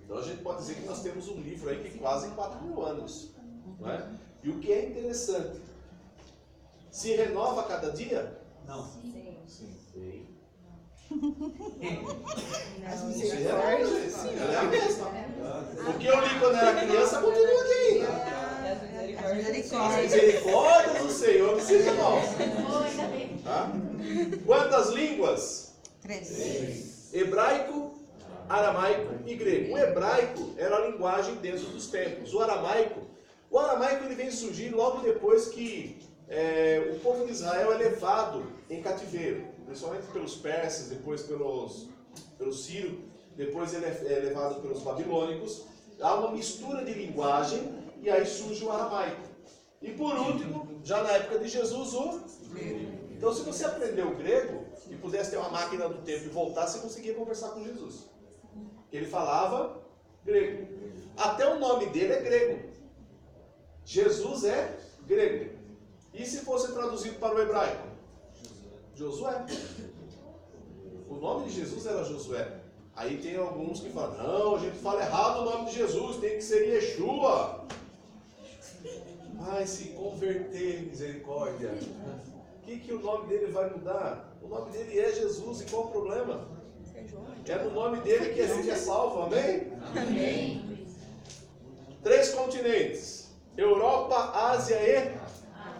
Então a gente pode dizer que nós temos um livro aí que quase 4.000 anos. Não é? E o que é interessante, se renova a cada dia? Não. Sim. As Sim, ela é a mesma. O que eu li quando era criança continua aqui ainda. As misericórdias do Senhor que se renovam. Tá? Quantas línguas? 3. Hebraico, aramaico e grego. O hebraico era a linguagem dentro dos templos. O aramaico ele vem surgir logo depois que o povo de Israel é levado em cativeiro, principalmente pelos persas, depois pelos sírios, depois ele é levado pelos babilônicos. Há uma mistura de linguagem e aí surge o aramaico. E por último, já na época de Jesus, o grego. Então, se você aprendeu o grego e pudesse ter uma máquina do tempo e voltar, você conseguia conversar com Jesus. Ele falava grego. Até o nome dele é grego. Jesus é grego. E se fosse traduzido para o hebraico? Josué. O nome de Jesus era Josué. Aí tem alguns que falam, não, a gente fala errado o nome de Jesus, tem que ser Yeshua. Vai se converter, misericórdia. O que o nome dele vai mudar? O nome dele é Jesus, e qual o problema? É no nome dele que a gente é salvo, amém? Amém. 3 continentes, Europa, Ásia e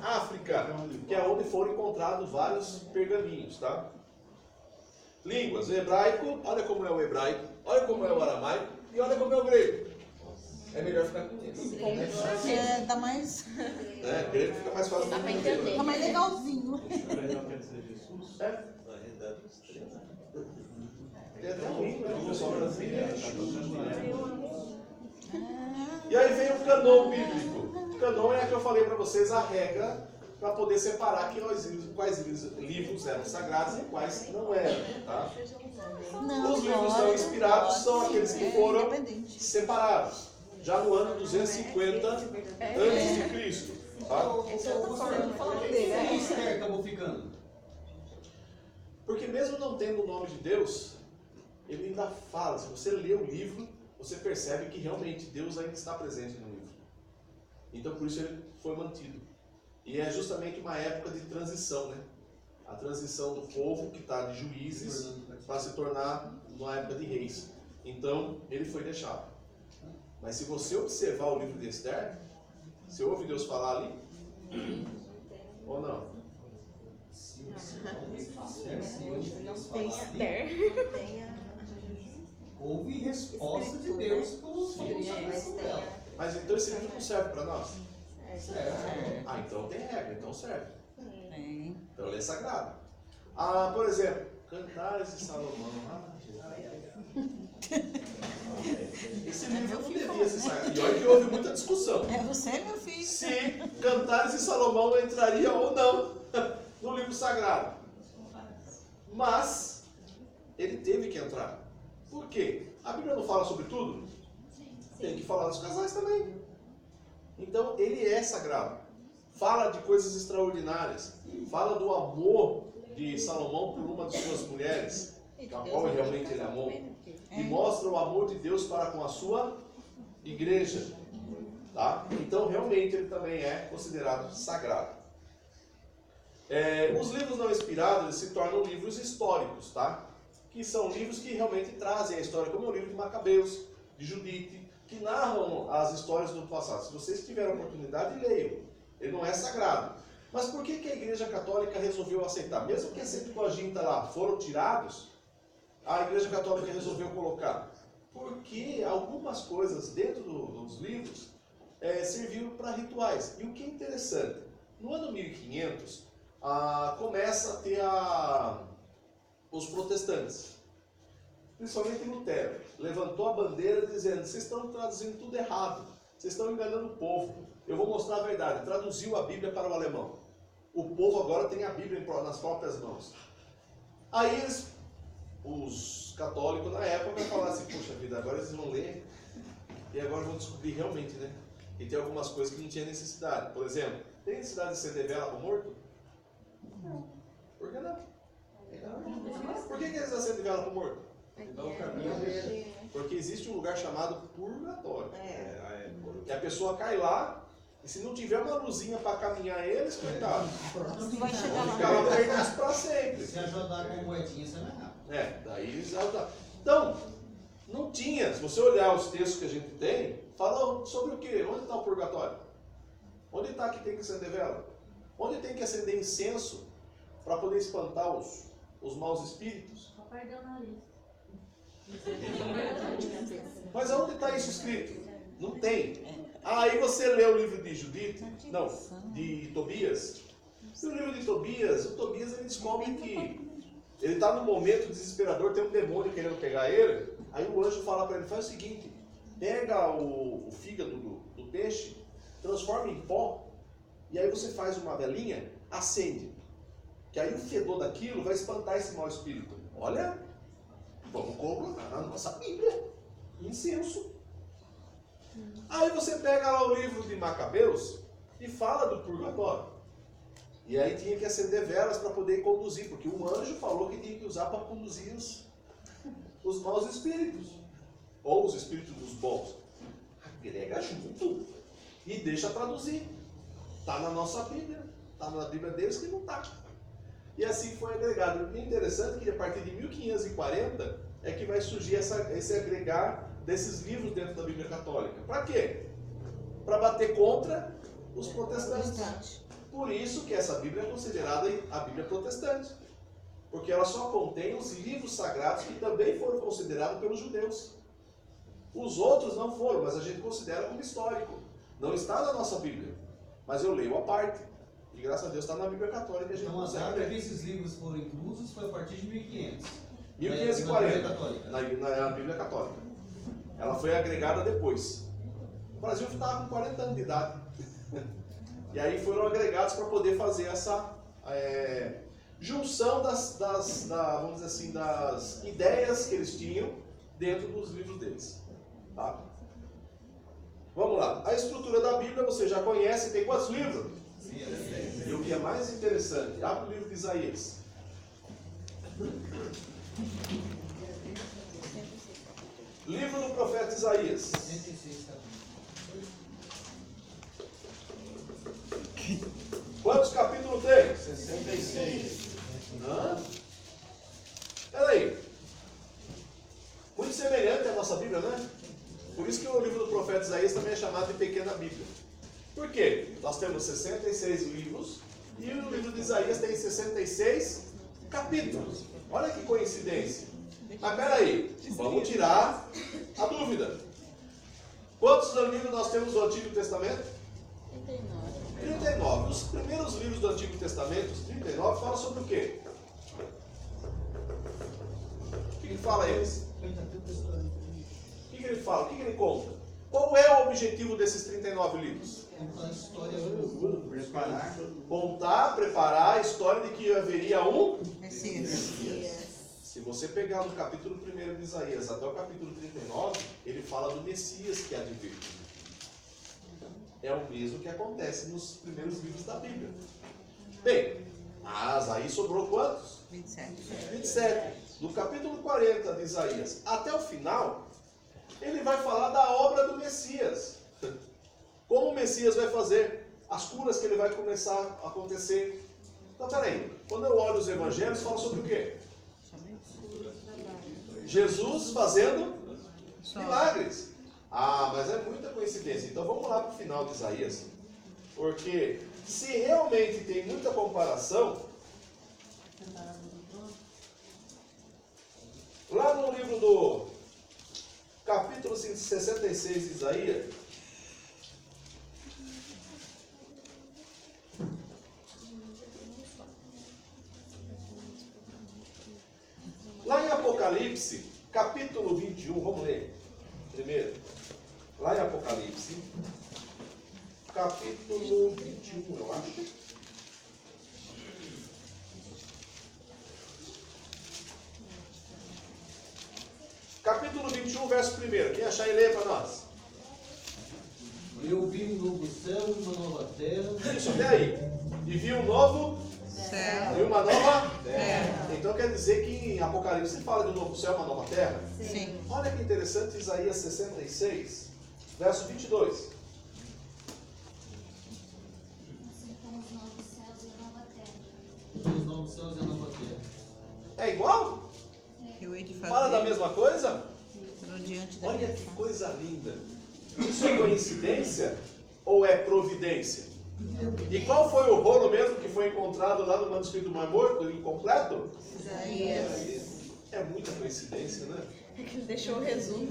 África, que é onde foram encontrados vários pergaminhos, tá? Línguas, o hebraico, olha como é o hebraico, olha como é o aramaico e olha como é o grego. É melhor ficar com isso. Dá mais. Grego fica mais fácil. Dá pra entender. Tá mais legalzinho. É. Tem até um livro do pessoal brasileiro. E aí vem o cânon bíblico. O cânon é a que eu falei para vocês, a regra para poder separar quais livros eram sagrados e quais não eram. Tá? Os livros não inspirados são aqueles que foram separados, já no ano 250 a.C. Tá? Por que Esther acabou ficando? Porque mesmo não tendo o nome de Deus, ele ainda fala. Se você lê o livro, você percebe que realmente Deus ainda está presente no livro. Então por isso ele foi mantido. E é justamente uma época de transição, né? a transição do povo que está de juízes para se tornar numa época de reis. Então, ele foi deixado. Mas se você observar o livro de Esther, você ouve Deus falar ali? Ou não? Houve resposta de Deus para o Mas então esse livro não serve para nós? Serve. Ah, então tem regra, então serve. Tem. Então ele é sagrado. Ah, por exemplo, Cantares de Salomão. Esse livro não devia ser sagrado. E olha que houve muita discussão. É você, meu filho. Se Cantares de Salomão entraria ou não no livro sagrado. Mas ele teve que entrar. Por quê? A Bíblia não fala sobre tudo? Tem que falar dos casais também. Então ele é sagrado. Fala de coisas extraordinárias. Fala do amor de Salomão por uma de suas mulheres, a qual realmente ele amou. E mostra o amor de Deus para com a sua igreja. Tá? Então realmente ele também é considerado sagrado. Os livros não inspirados eles se tornam livros históricos, tá? Que são livros que realmente trazem a história, como o livro de Macabeus, de Judite, que narram as histórias do passado. Se vocês tiverem a oportunidade, leiam. Ele não é sagrado. Mas por que a Igreja Católica resolveu aceitar? Mesmo que a Septuaginta lá foram tirados, a Igreja Católica resolveu colocar. Porque algumas coisas dentro dos livros serviram para rituais. E o que é interessante, no ano 1500, começa a ter os protestantes. Principalmente Lutero, levantou a bandeira dizendo: vocês estão traduzindo tudo errado, vocês estão enganando o povo, eu vou mostrar a verdade. Traduziu a Bíblia para o alemão. O povo agora tem a Bíblia nas próprias mãos. Aí os católicos na época falaram assim: puxa vida, agora eles vão ler e agora vão descobrir realmente, né? E tem algumas coisas que não tinha necessidade. Por exemplo, tem necessidade de acender vela para o morto? Não. Por que não? Por que eles acendem vela para o morto? Porque existe um lugar chamado purgatório. E a pessoa cai lá, e se não tiver uma luzinha para caminhar eles, coitado, Vai chegar lá. ficar lá perdidos para sempre. Se ajudar com moedinha, você vai errar. Daí exalta. Então, não tinha. Se você olhar os textos que a gente tem, fala sobre o quê? Onde está o purgatório? Onde está que tem que acender vela? Onde tem que acender incenso para poder espantar os maus espíritos? Mas aonde está isso escrito? Não tem. Aí você lê o livro de Judite, não, de Tobias. E o livro de Tobias, o Tobias ele descobre que ele está num momento desesperador, tem um demônio querendo pegar ele. Aí o anjo fala para ele: faz o seguinte, pega o fígado do peixe, transforma em pó, e aí você faz uma velinha, acende. Que aí o fedor daquilo vai espantar esse mau espírito. Olha, vamos colocar na nossa Bíblia, incenso. Aí você pega lá o livro de Macabeus e fala do purgatório. E aí tinha que acender velas para poder conduzir, porque o anjo falou que tinha que usar para conduzir os maus espíritos, ou os espíritos dos bons. Agrega junto e deixa traduzir. Está na nossa Bíblia, está na Bíblia deles que não está. E assim foi agregado. E o interessante é que a partir de 1540 é que vai surgir esse agregar desses livros dentro da Bíblia Católica. Para quê? Para bater contra os protestantes. Por isso que essa Bíblia é considerada a Bíblia protestante. Porque ela só contém os livros sagrados que também foram considerados pelos judeus. Os outros não foram, mas a gente considera como histórico. Não está na nossa Bíblia. Mas eu leio a parte. E graças a Deus está na Bíblia Católica. A gente Então a consegue data ler. que esses livros foram inclusos foi a partir de 1500. 1540, na Bíblia Católica. Ela foi agregada depois. O Brasil estava com 40 anos de idade. E aí foram agregados para poder fazer essa junção vamos dizer assim, das ideias que eles tinham dentro dos livros deles. Tá? Vamos lá. A estrutura da Bíblia você já conhece. Tem quantos livros? E o que é mais interessante, abre o livro de Isaías. Livro do profeta Isaías. 66, tá? Quantos capítulos tem? 66. Peraí. Muito semelhante à nossa Bíblia, né? Por isso que o livro do profeta Isaías também é chamado de Pequena Bíblia. Por quê? Nós temos 66 livros e o livro de Isaías tem 66 capítulos. Olha que coincidência. Mas peraí, vamos tirar a dúvida. Quantos livros nós temos do Antigo Testamento? 39. Os primeiros livros do Antigo Testamento, os 39, falam sobre o quê? O que ele fala a eles? O que ele fala? O que ele conta? Qual é o objetivo desses 39 livros? Contar a história. Contar, preparar a história de que haveria um Messias. Se você pegar no capítulo 1 de Isaías até o capítulo 39, ele fala do Messias que há de vir. É o mesmo que acontece nos primeiros livros da Bíblia. Bem, mas aí sobrou quantos? 27. 27. Do capítulo 40 de Isaías até o final, ele vai falar da obra do Messias. Como o Messias vai fazer, as curas que ele vai começar a acontecer. Então, peraí, quando eu olho os evangelhos, fala sobre o quê? Jesus fazendo milagres. Ah, mas é muita coincidência. Então vamos lá para o final de Isaías. Porque se realmente tem muita comparação, lá no livro do capítulo 66 de Isaías, lá em Apocalipse, capítulo 21, vamos ler primeiro. Lá em Apocalipse, capítulo 21, eu acho. Capítulo 21, verso 1. Quem achar e lê para nós? Eu vi um novo céu e uma nova terra. Isso, até aí. E vi um novo Céu. e uma nova terra. Então quer dizer que em Apocalipse fala de um novo céu e uma nova terra? Sim. Olha que interessante, Isaías 66, verso 22. Assim como os novos céus e a nova terra. Os novos céus e a nova terra. É igual? Eu hei de fazer Fala da mesma coisa? no diante da Olha minha que face. coisa linda. Isso é coincidência ou é providência? E qual foi o rolo mesmo que foi encontrado lá no manuscrito do Mar Morto, incompleto? Isaías. É muita coincidência, né? É que ele deixou o resumo.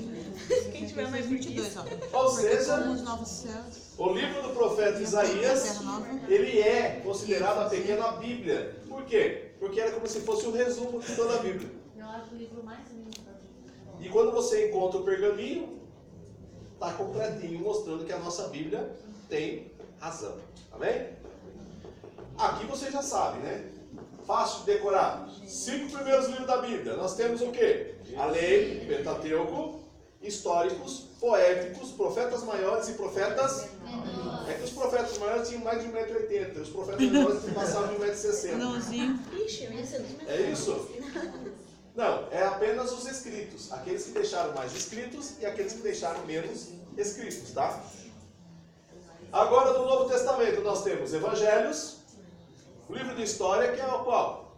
Quem tiver mais 22, preguiça. ó. Ou Porque seja, como os novos céus. o livro do profeta Isaías, ele é considerado a pequena Bíblia. Por quê? Porque era como se fosse o resumo de toda a Bíblia. Eu acho o livro mais lindo da Bíblia. E quando você encontra o pergaminho, está completinho, mostrando que a nossa Bíblia tem razão. Amém? Aqui você já sabe, né? Fácil de decorar. 5 primeiros livros da Bíblia. Nós temos o quê? A lei, Pentateuco, históricos, poéticos, profetas maiores e profetas... É que os profetas maiores tinham mais de 1,80 m. Os profetas menores passavam de 1,60 m. Nãozinho. Ixi, eu ia ser dos meus. É isso? Não, é apenas os escritos. Aqueles que deixaram mais escritos e aqueles que deixaram menos escritos, tá? Agora, no Novo Testamento, nós temos Evangelhos, o livro de história, que é o qual?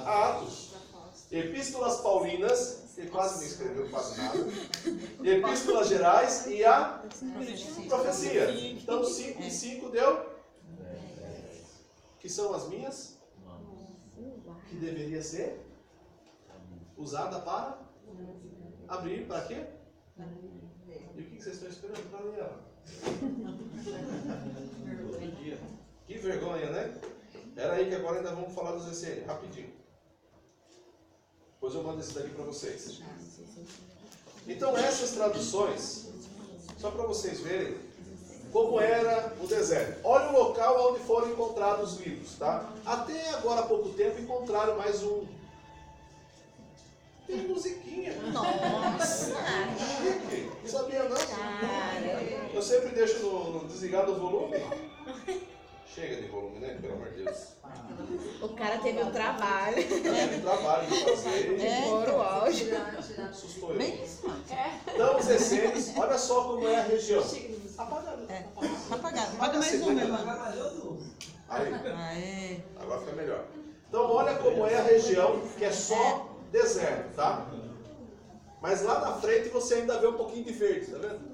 Atos. Epístolas Paulinas, ele quase não escreveu quase nada. Epístolas Gerais e a profecia. Então, 5 e 5 deu? Que são as minhas? Que deveria ser usada para abrir, para quê? E o que vocês estão esperando para ler ela? Que vergonha, né? Espera aí que agora ainda vamos falar dos ECN, rapidinho. Depois eu mando esse daqui para vocês. Então essas traduções, só para vocês verem como era o deserto. Olha o local onde foram encontrados os livros, tá? Até agora há pouco tempo encontraram mais um. Tem musiquinha. Nossa! Chique. Não sabia não? Cara. Eu sempre deixo no desligado o volume. Chega de volume, né? Pelo amor de Deus. O cara teve um trabalho. Tem trabalho de fazer. Fora o áudio. Assustou eu. Bem isso. Então os essênios, olha só como é a região. Apagado. É. Apagado. Paga mais um, meu irmão. Aí, Aê. agora fica melhor. Então olha como é a região que é só deserto, tá? Mas lá na frente você ainda vê um pouquinho de verde, tá vendo?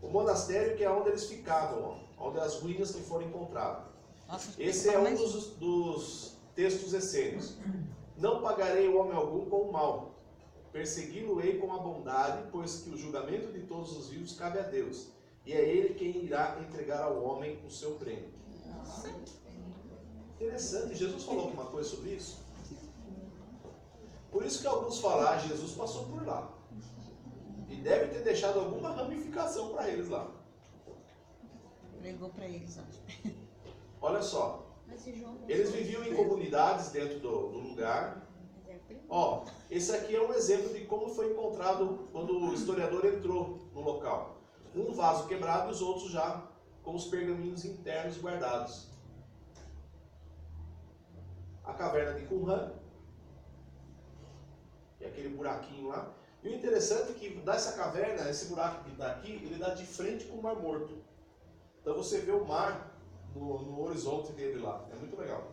O monastério que é onde eles ficavam, ó, onde as ruínas que foram encontradas. Nossa, Esse é um dos textos essênios. Não pagarei o homem algum com o mal, persegui-lo-ei com a bondade, pois que o julgamento de todos os vivos cabe a Deus, e é Ele quem irá entregar ao homem o seu prêmio. Interessante, Jesus falou alguma coisa sobre isso? Por isso que alguns falam, Jesus passou por lá. E deve ter deixado alguma ramificação para eles lá. Pregou para eles, ó. Olha só. Eles viviam em comunidades dentro do lugar. Ó, esse aqui é um exemplo de como foi encontrado quando o historiador entrou no local. Um vaso quebrado e os outros já com os pergaminhos internos guardados. A caverna de Qumran, e aquele buraquinho lá. E o interessante é que dessa caverna, esse buraco que está aqui, ele dá de frente com o Mar Morto. Então você vê o mar no horizonte dele lá. É muito legal.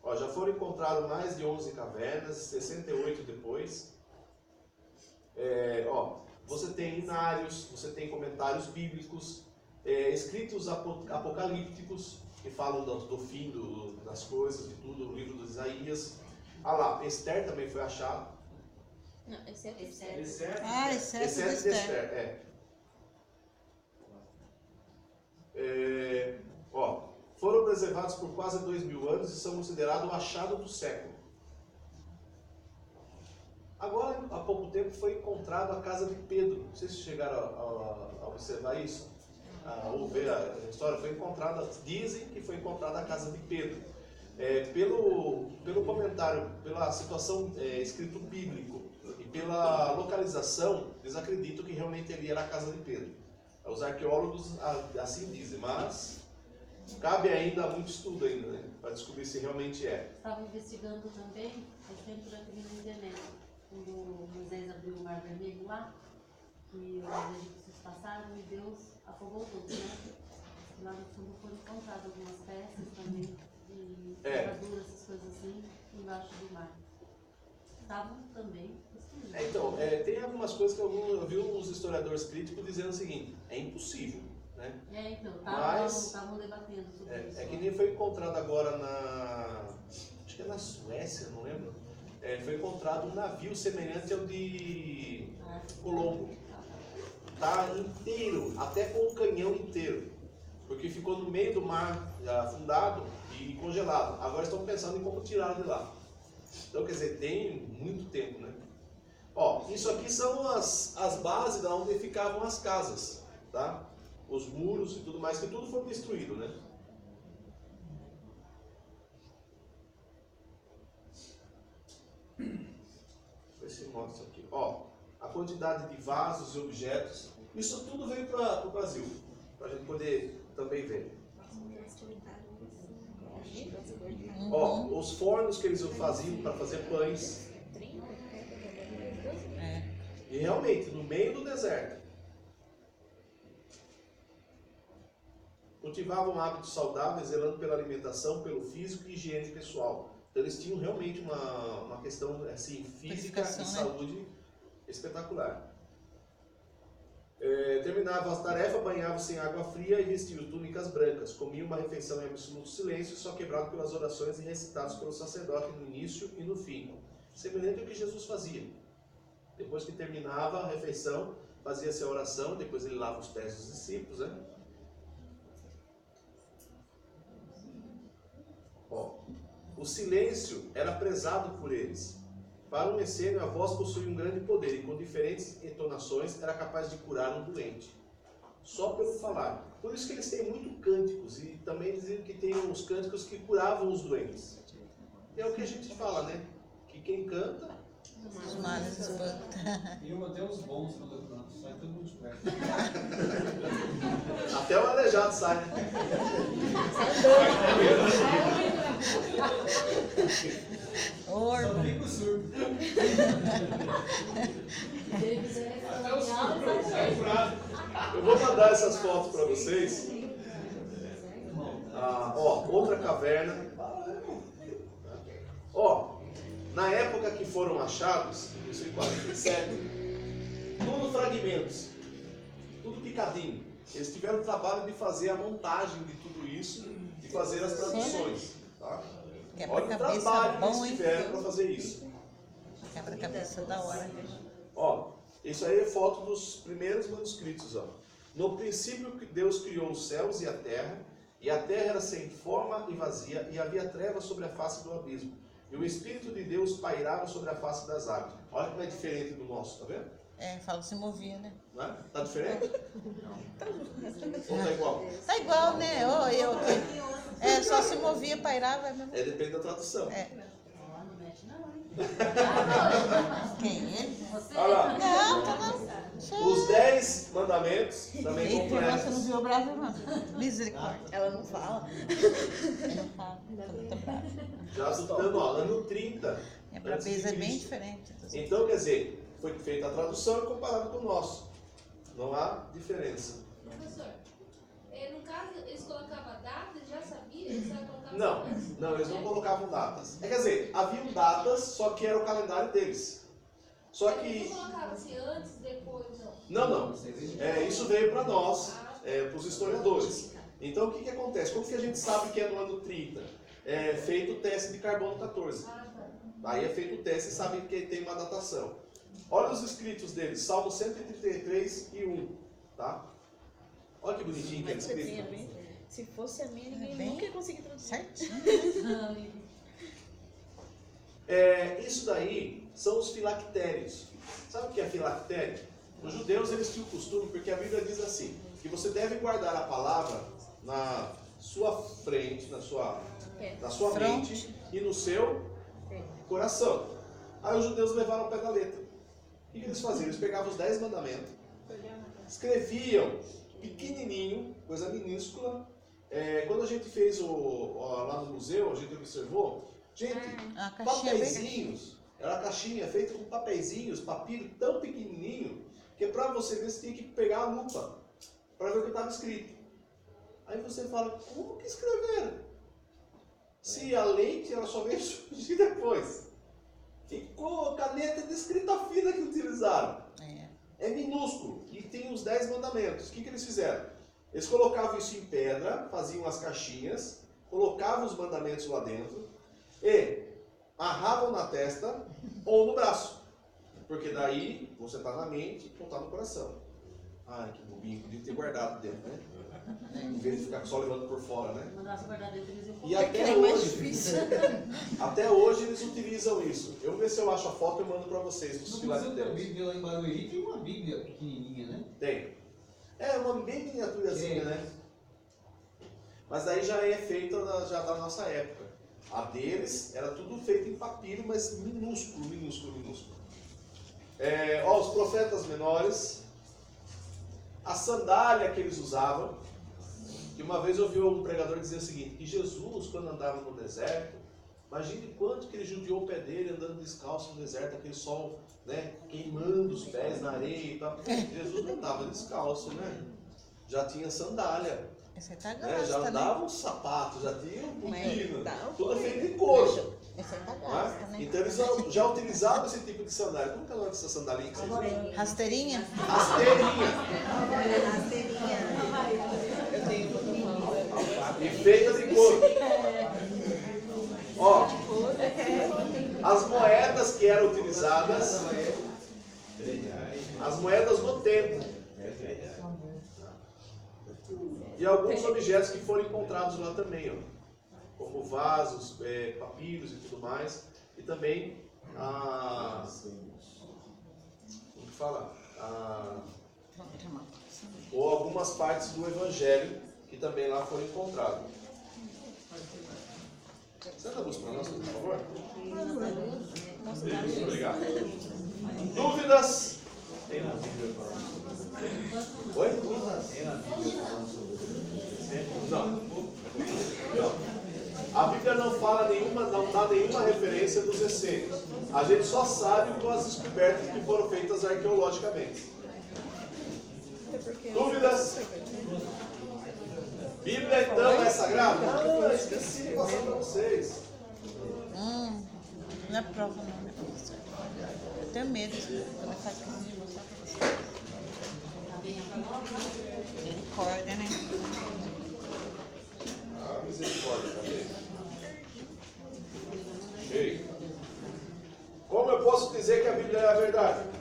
Ó, já foram encontradas mais de 11 cavernas, 68 depois. Ó, você tem inários, você tem comentários bíblicos, escritos apocalípticos, que falam do fim das coisas, de tudo, o livro de Isaías. Ah lá, Esther também foi achado. Não, esse é Esther. Exceto de Esther. Ó, foram preservados por quase 2000 anos e são considerados o achado do século. Agora, há pouco tempo, foi encontrado a casa de Pedro. Não sei se chegaram a observar isso, ou ver a história. Foi encontrada, dizem que foi encontrada a casa de Pedro. Pelo comentário, pela situação escrito bíblico e pela localização, eles acreditam que realmente ali era a casa de Pedro. Os arqueólogos assim dizem, mas cabe ainda muito estudo ainda, né, para descobrir se realmente é. Estava investigando também o tempo da internet, quando Moisés abriu o Mar Vermelho lá, que os egípcios passaram e Deus afogou tudo, né? Lá no fundo foram encontradas algumas peças também de ferraduras, essas coisas assim, embaixo do mar. Estavam também construídos. Então, tem algumas coisas que eu vi uns historiadores críticos dizendo o seguinte: é impossível, né? Então, estavam debatendo sobre isso. É que nem foi encontrado agora acho que é na Suécia, não lembro. Foi encontrado um navio semelhante ao de Colombo. Está inteiro, até com o canhão inteiro. Porque ficou no meio do mar afundado e congelado. Agora estão pensando em como tirar de lá. Então, quer dizer, tem muito tempo, né? Ó, isso aqui são as bases de onde ficavam as casas, tá? Os muros e tudo mais, que tudo foi destruído, né? Vê se mostra isso aqui. Ó, a quantidade de vasos e objetos. Isso tudo veio para o Brasil, para a gente poder também ver. Ó, os fornos que eles faziam para fazer pães. E realmente, no meio do deserto. Cultivavam hábitos saudáveis, zelando pela alimentação, pelo físico e higiene pessoal. Então eles tinham realmente uma questão assim, física e saúde espetacular. Terminavam as tarefas, banhavam-se em água fria e vestiam túnicas brancas. Comiam uma refeição em absoluto silêncio, só quebrado pelas orações e recitadas pelo sacerdote no início e no fim. Semelhante ao que Jesus fazia. Depois que terminava a refeição, fazia-se a oração, depois ele lava os pés dos discípulos, né? Ó, o silêncio era prezado por eles. Para um essênio, a voz possuía um grande poder e com diferentes entonações era capaz de curar um doente. Só pelo falar. Por isso que eles têm muito cânticos e também dizem que tem uns cânticos que curavam os doentes. É o que a gente fala, né? Que quem canta... Os males espantam. E eu até os bons quando eu canto, sai todo mundo de perto. Até o aleijado sai, né? Só fico surdo. Até o surdo. Eu vou mandar essas fotos para vocês. Outra caverna. Na época que foram achados, isso em 47, tudo fragmentos, tudo picadinho. Eles tiveram o trabalho de fazer a montagem de tudo isso e fazer as traduções. Tá? Olha o trabalho que eles tiveram para fazer isso. Quebra-cabeça da hora. Isso aí é foto dos primeiros manuscritos. No princípio, Deus criou os céus e a terra era sem forma e vazia, e havia trevas sobre a face do abismo. E o Espírito de Deus pairava sobre a face das águas. Olha como é diferente do nosso, tá vendo? Fala que se movia, né? Não é? Tá diferente? Ou tá igual? Tá igual, né? Só se movia, pairava. Depende da tradução. Não mexe não, hein? Quem? Ele? Você? Olha lá. Não, tá não. Os 10 mandamentos também Eita, você não completos. viu o bravo, irmão? Misericórdia. Ela não fala. Não fala. Tá bravo. Já estudando, ano 30. Para antes de Beza é bem Cristo. diferente. Então, quer dizer, foi feita a tradução e comparado com o nosso. Não há diferença. Professor, no caso, eles colocavam datas, já sabia? Eles só colocavam Não, eles não colocavam datas. Quer dizer, haviam datas, só que era o calendário deles. Só que... Eles não colocavam assim, antes, depois, não. Não. Isso veio para nós, para os historiadores. Então, o que acontece? Como que a gente sabe que é no ano 30? É feito o teste de carbono 14. Aí é feito o teste e sabe que tem uma datação. Olha os escritos deles, Salmo 133 e 1. Tá? Olha que bonitinho que é escrito. Se fosse a minha, ninguém Bem nunca ia conseguir traduzir. Certinho. Isso daí são os filactérios. Sabe o que é filactério? Os judeus eles tinham o costume, porque a Bíblia diz assim, que você deve guardar a palavra na sua frente, na sua mente e no seu coração. Aí os judeus levaram ao pé da letra. O que eles faziam? Eles pegavam os 10 mandamentos, escreviam pequenininho, coisa minúscula. Quando a gente fez lá no museu, a gente observou, papeizinhos, era a caixinha feita com papeizinhos, papiro tão pequenininho, que para você ver, você tinha que pegar a lupa para ver o que estava escrito. Aí você fala, como que escreveram? Se a leite ela só veio surgir depois. Ficou caneta de escrita fina que utilizaram. É minúsculo. E tem os 10 mandamentos. O que eles fizeram? Eles colocavam isso em pedra, faziam as caixinhas, colocavam os mandamentos lá dentro e amarravam na testa ou no braço. Porque daí você está na mente ou está no coração. Ai, que bobinho, podia ter guardado dentro, né? Em vez de ficar só levando por fora, né? E até hoje eles utilizam isso. Eu vou ver se eu acho a foto e mando para vocês. No museu da Bíblia lá em Barueri tem uma Bíblia pequenininha, né? Tem. Uma bem miniaturazinha, né? Mas daí já é feita já da nossa época. A deles era tudo feito em papiro, mas minúsculo. Os profetas menores, a sandália que eles usavam. Que uma vez eu ouvi um pregador dizer o seguinte, que Jesus, quando andava no deserto, imagine quanto que ele judiou o pé dele andando descalço no deserto, aquele sol, né, queimando os pés na areia e tal. Jesus não andava descalço, né? Já tinha sandália. Esse tá Já gasta, andava né? um sapato, já tinha um botina, Dá um tudo feito de couro. Esse tá gasta, né? Então eles já utilizavam esse tipo de sandália. Como que é o nome dessa sandalinha que vocês usam? Rasteirinha? Rasteirinha. Eu tenho uma E feita de couro. As moedas que eram utilizadas, as moedas do tempo. E alguns objetos que foram encontrados lá também, como vasos, papiros e tudo mais. E também como que fala? Ou algumas partes do Evangelho que também lá foram encontradas. Você dá luz para nós, por favor? Isso, obrigado. Dúvidas? Tem na Bíblia falando. Oi? Tem na Bíblia falando sobre isso? Não. A Bíblia não fala não dá nenhuma referência dos essênios. A gente só sabe com as descobertas que foram feitas arqueologicamente. Dúvidas? Bíblia então é sagrada? Não, eu esqueci de passar para vocês. Não é prova não, né, professor? Eu tenho medo quando faz isso de mostrar pra vocês. Misericórdia, né? Ah, misericórdia, cadê? Ei. Como eu posso dizer que a Bíblia é a verdade?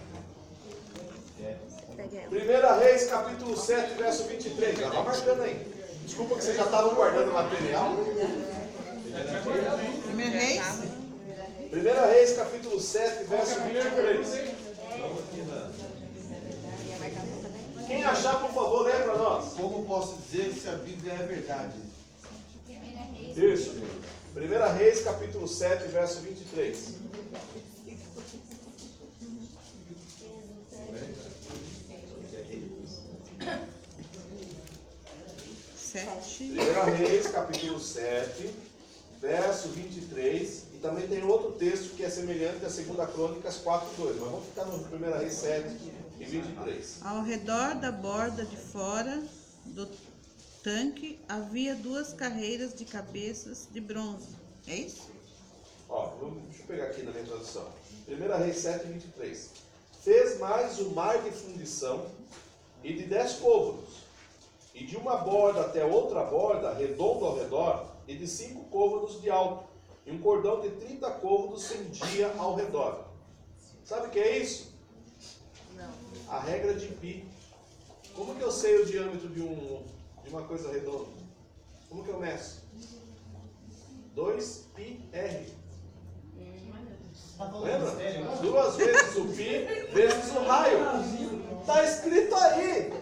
1 Reis, capítulo 7, verso 23. Já está marcando aí. Desculpa que vocês já estavam guardando o material. 1 Reis? 1 Reis, capítulo 7, verso 23. Quem achar, por favor, lê para nós. Como posso dizer se a Bíblia é verdade? Isso. 1 Reis, capítulo 7, verso 23. Sete. 1 Reis, capítulo 7, verso 23. E também tem outro texto que é semelhante a 2 Crônicas 4, 2. Mas vamos ficar no 1 Reis 7 e 23. Ao redor da borda de fora do tanque havia 2 carreiras de cabeças de bronze. É isso? Ó, deixa eu pegar aqui na minha tradução. 1 Reis 7, 23. Fez mais o mar de fundição e de 10 côvados, e de uma borda até outra borda, redondo ao redor, e de 5 côvados de alto, e um cordão de 30 côvados cendia ao redor. Sabe o que é isso? Não. A regra de pi. Como que eu sei o diâmetro de uma coisa redonda? Como que eu meço? 2πr. Lembra? 2 vezes o pi vezes o raio. Está escrito aí.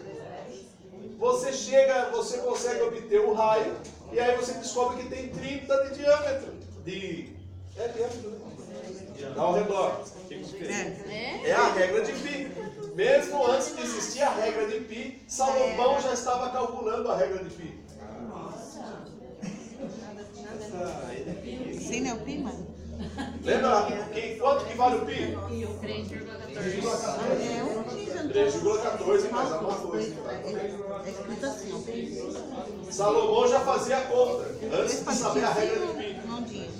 Você chega, você consegue obter o raio e aí você descobre que tem 30 de diâmetro. Diâmetro, né? Ao redor. É a regra de pi. Mesmo antes de existir a regra de pi, Salomão já estava calculando a regra de pi. Sim, né? O pi, mano? Lembra quanto que vale o pi? 3,14 mais alguma coisa. É escrito assim, ó. Salomão já fazia a conta antes de saber a regra de pi. Não diz.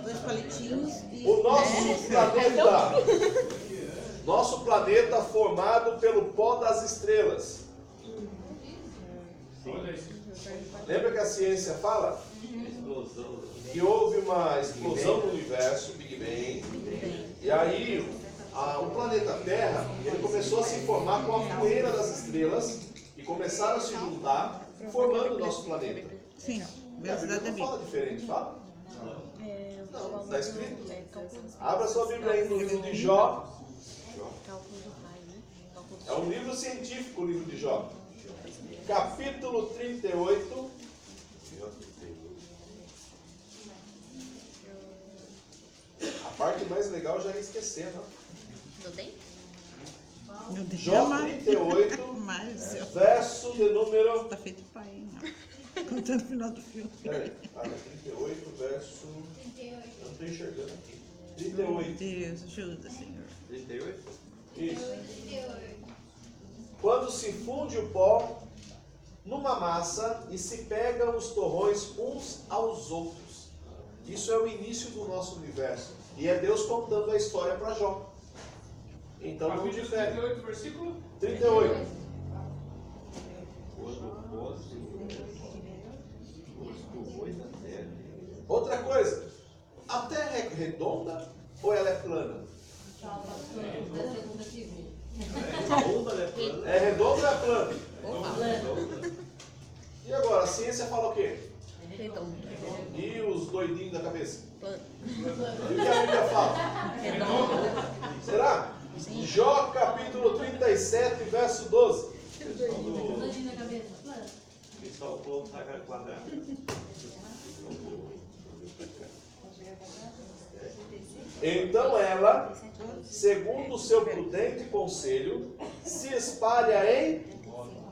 2 palitinhos e... O nosso planeta formado pelo pó das estrelas. Lembra que a ciência fala? Que houve uma explosão no universo, Big Bang, e aí o planeta Terra ele começou a se formar com a poeira das estrelas e começaram a se juntar, formando o nosso planeta. Sim, E a Bíblia não fala diferente, fala? Não, está escrito. Abra sua Bíblia aí no livro de Jó. É um livro científico, o livro de Jó. Capítulo 38. A parte mais legal eu já ia esquecer, não? Meu Deus. Jó 38, verso de número... Tá feito pai, hein? Contando o final do filme. Peraí, 38, verso... Eu não estou enxergando aqui. 38. Meu Deus, ajuda, Senhor. 38? Isso. Quando se funde o pó numa massa e se pegam os torrões uns aos outros. Isso é o início do nosso universo. E é Deus contando a história para Jó. Então não difere. 38, versículo? 38. Outra coisa. A Terra é redonda ou ela é plana? É redonda ou é plana? E agora, a ciência fala o quê? E os doidinhos da cabeça? E o que a Bíblia fala? Será? Jó capítulo 37, verso 12. Doidinho na cabeça. Só o povo está quadrado. Então ela, segundo o seu prudente conselho, se espalha em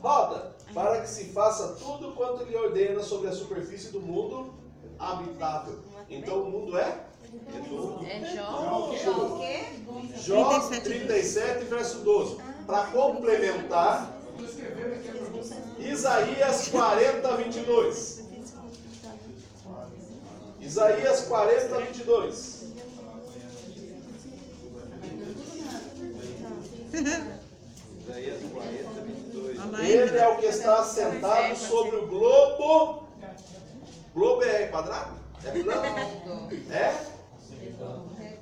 roda, para que se faça tudo quanto lhe ordena sobre a superfície do mundo habitável. Então o mundo é? É Jó o quê? Jó 37, verso 12. Para complementar, Isaías 40, 22. Isaías 40, 22. Isaías 40, 22. Ele é o que está assentado sobre o globo. Globo é quadrado? É plano? É?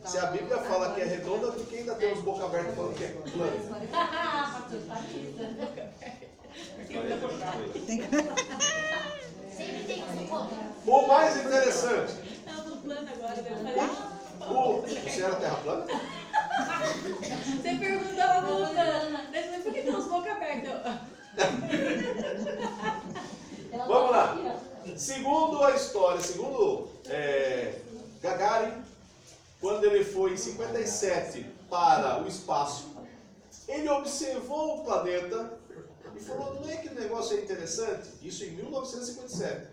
Se a Bíblia fala que é redonda, por que ainda tem os boca aberta falando que é plano? Sempre tem isso, pô. O mais interessante. Eu tô plano agora, né? Você era terra plana? Você perguntou a boca. Por que tem uns boca aberta? Vamos lá. Segundo a história, segundo Gagarin, quando ele foi em 57 para o espaço, ele observou o planeta e falou, não é que o negócio é interessante? Isso em 1957.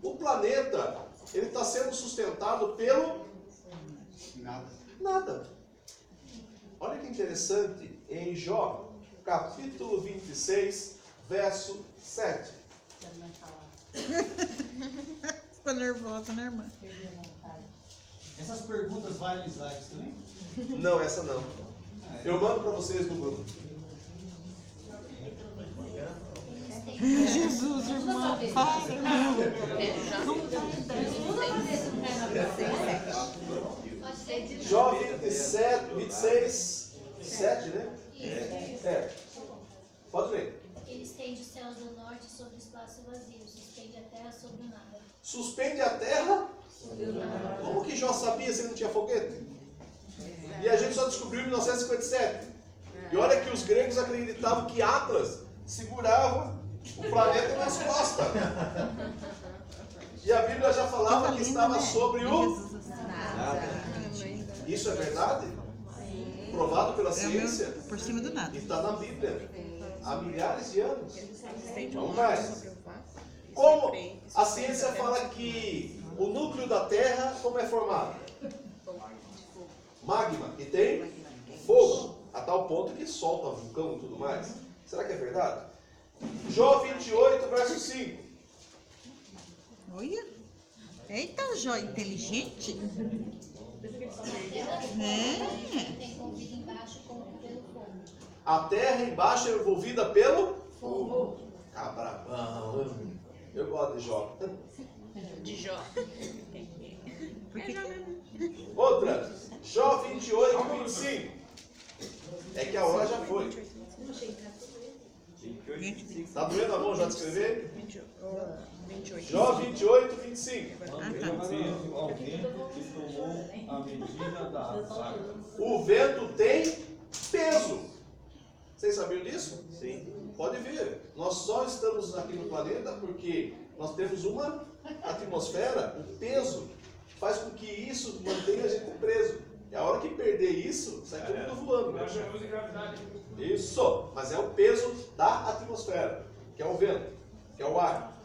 O planeta, ele está sendo sustentado pelo nada. Olha que interessante, em Jó, capítulo 26, verso 7. Ficou nervosa, né, irmã? Essas perguntas valem slides também? Não, essa não. Eu mando para vocês no grupo. Jesus, irmã, Jó 27, 26, 7, né? É. Pode ler. Ele estende os céus do norte sobre o espaço vazio, suspende a terra sobre o nada. Suspende a terra? Como que Jó sabia se ele não tinha foguete? E a gente só descobriu em 1957. E olha que os gregos acreditavam que Atlas segurava o planeta nas costas. E a Bíblia já falava que estava sobre o... Isso é verdade? Provado pela ciência? Por cima do nada. E está na Bíblia. Há milhares de anos. Vamos mais. Como a ciência fala que o núcleo da Terra, como é formado? Magma, e tem fogo, a tal ponto que solta vulcão e tudo mais. Será que é verdade? Jó 28, verso 5. Olha. Eita, Jó inteligente. Tem envolvido embaixo como pelo fogo. A terra embaixo é envolvida pelo fogo. Cabrabão. Eu gosto de Jó. De Jó. Outra. Jó 28, 25. É que a hora já foi. 28, 25. Está doendo a mão já de escrever? 28. Jó 28, 25. Veio ao vento que tomou a medida das águas. O vento tem peso. Vocês sabiam disso? Sim. Pode ver. Nós só estamos aqui no planeta porque nós temos uma atmosfera, o peso faz com que isso mantenha a gente preso. E a hora que perder isso, sai todo mundo voando. Isso, mas é o peso da atmosfera, que é o vento, que é o ar.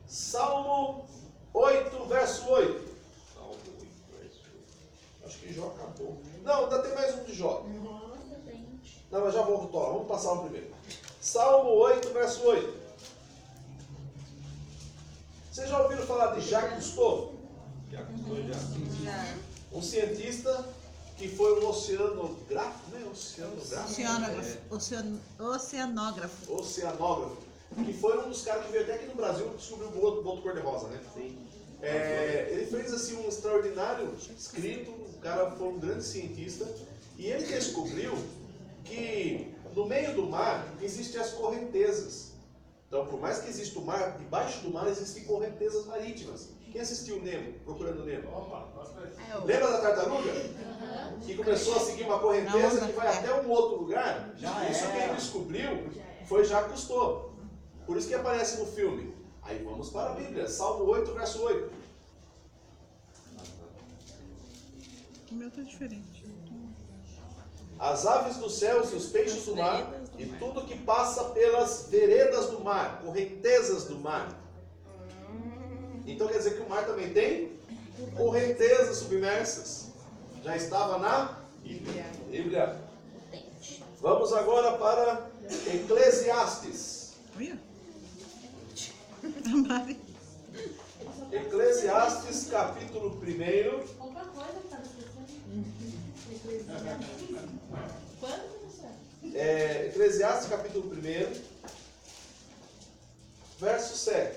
Salmo 8, verso 8. Salmo 8, verso 8. Acho que Jó acabou. Não, ainda tem mais um de Jó. Não, mas já vou voltar. Vamos passar o primeiro. Salmo 8, verso 8. Vocês já ouviram falar de Jacques Cousteau? Já custou já. Um cientista que foi um oceanógrafo, né? Oceanógrafo, que foi um dos caras que veio até aqui no Brasil e descobriu o boto cor-de-rosa, né? Sim. Ele fez assim um extraordinário escrito, o cara foi um grande cientista, e ele descobriu que no meio do mar existem as correntezas. Então, por mais que exista o mar, debaixo do mar existem correntezas marítimas. Quem assistiu Nemo, Procurando Nemo? Lembra da tartaruga? Que começou a seguir uma correnteza que vai até um outro lugar? Isso quem descobriu foi Jacques Cousteau. Por isso que aparece no filme. Aí vamos para a Bíblia, Salmo 8, verso 8. O meu tá diferente. As aves dos céus e os peixes do mar, e tudo que passa pelas veredas do mar, correntezas do mar. Então quer dizer que o mar também tem correntezas submersas. Já estava na Bíblia. Vamos agora para Eclesiastes. Olha. A Mari. Eclesiastes, capítulo 1. Outra coisa que estava esquecendo. Quando, professor? Eclesiastes, capítulo 1, verso 7.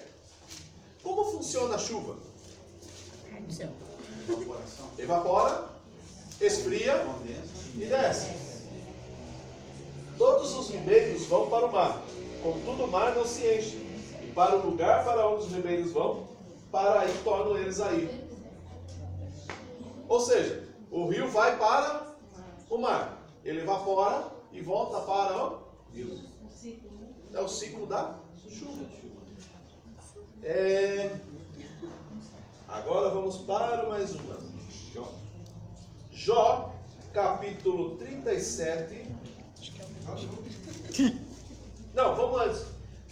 Como funciona a chuva? Evapora, esfria e desce. Todos os ribeiros vão para o mar, contudo o mar não se enche. E para o lugar para onde os ribeiros vão, para aí tornam eles a ir. Ou seja, o rio vai para o mar, ele evapora e volta para o rio. É o ciclo da chuva. Agora vamos para mais uma. Jó, capítulo 37. Não, vamos antes.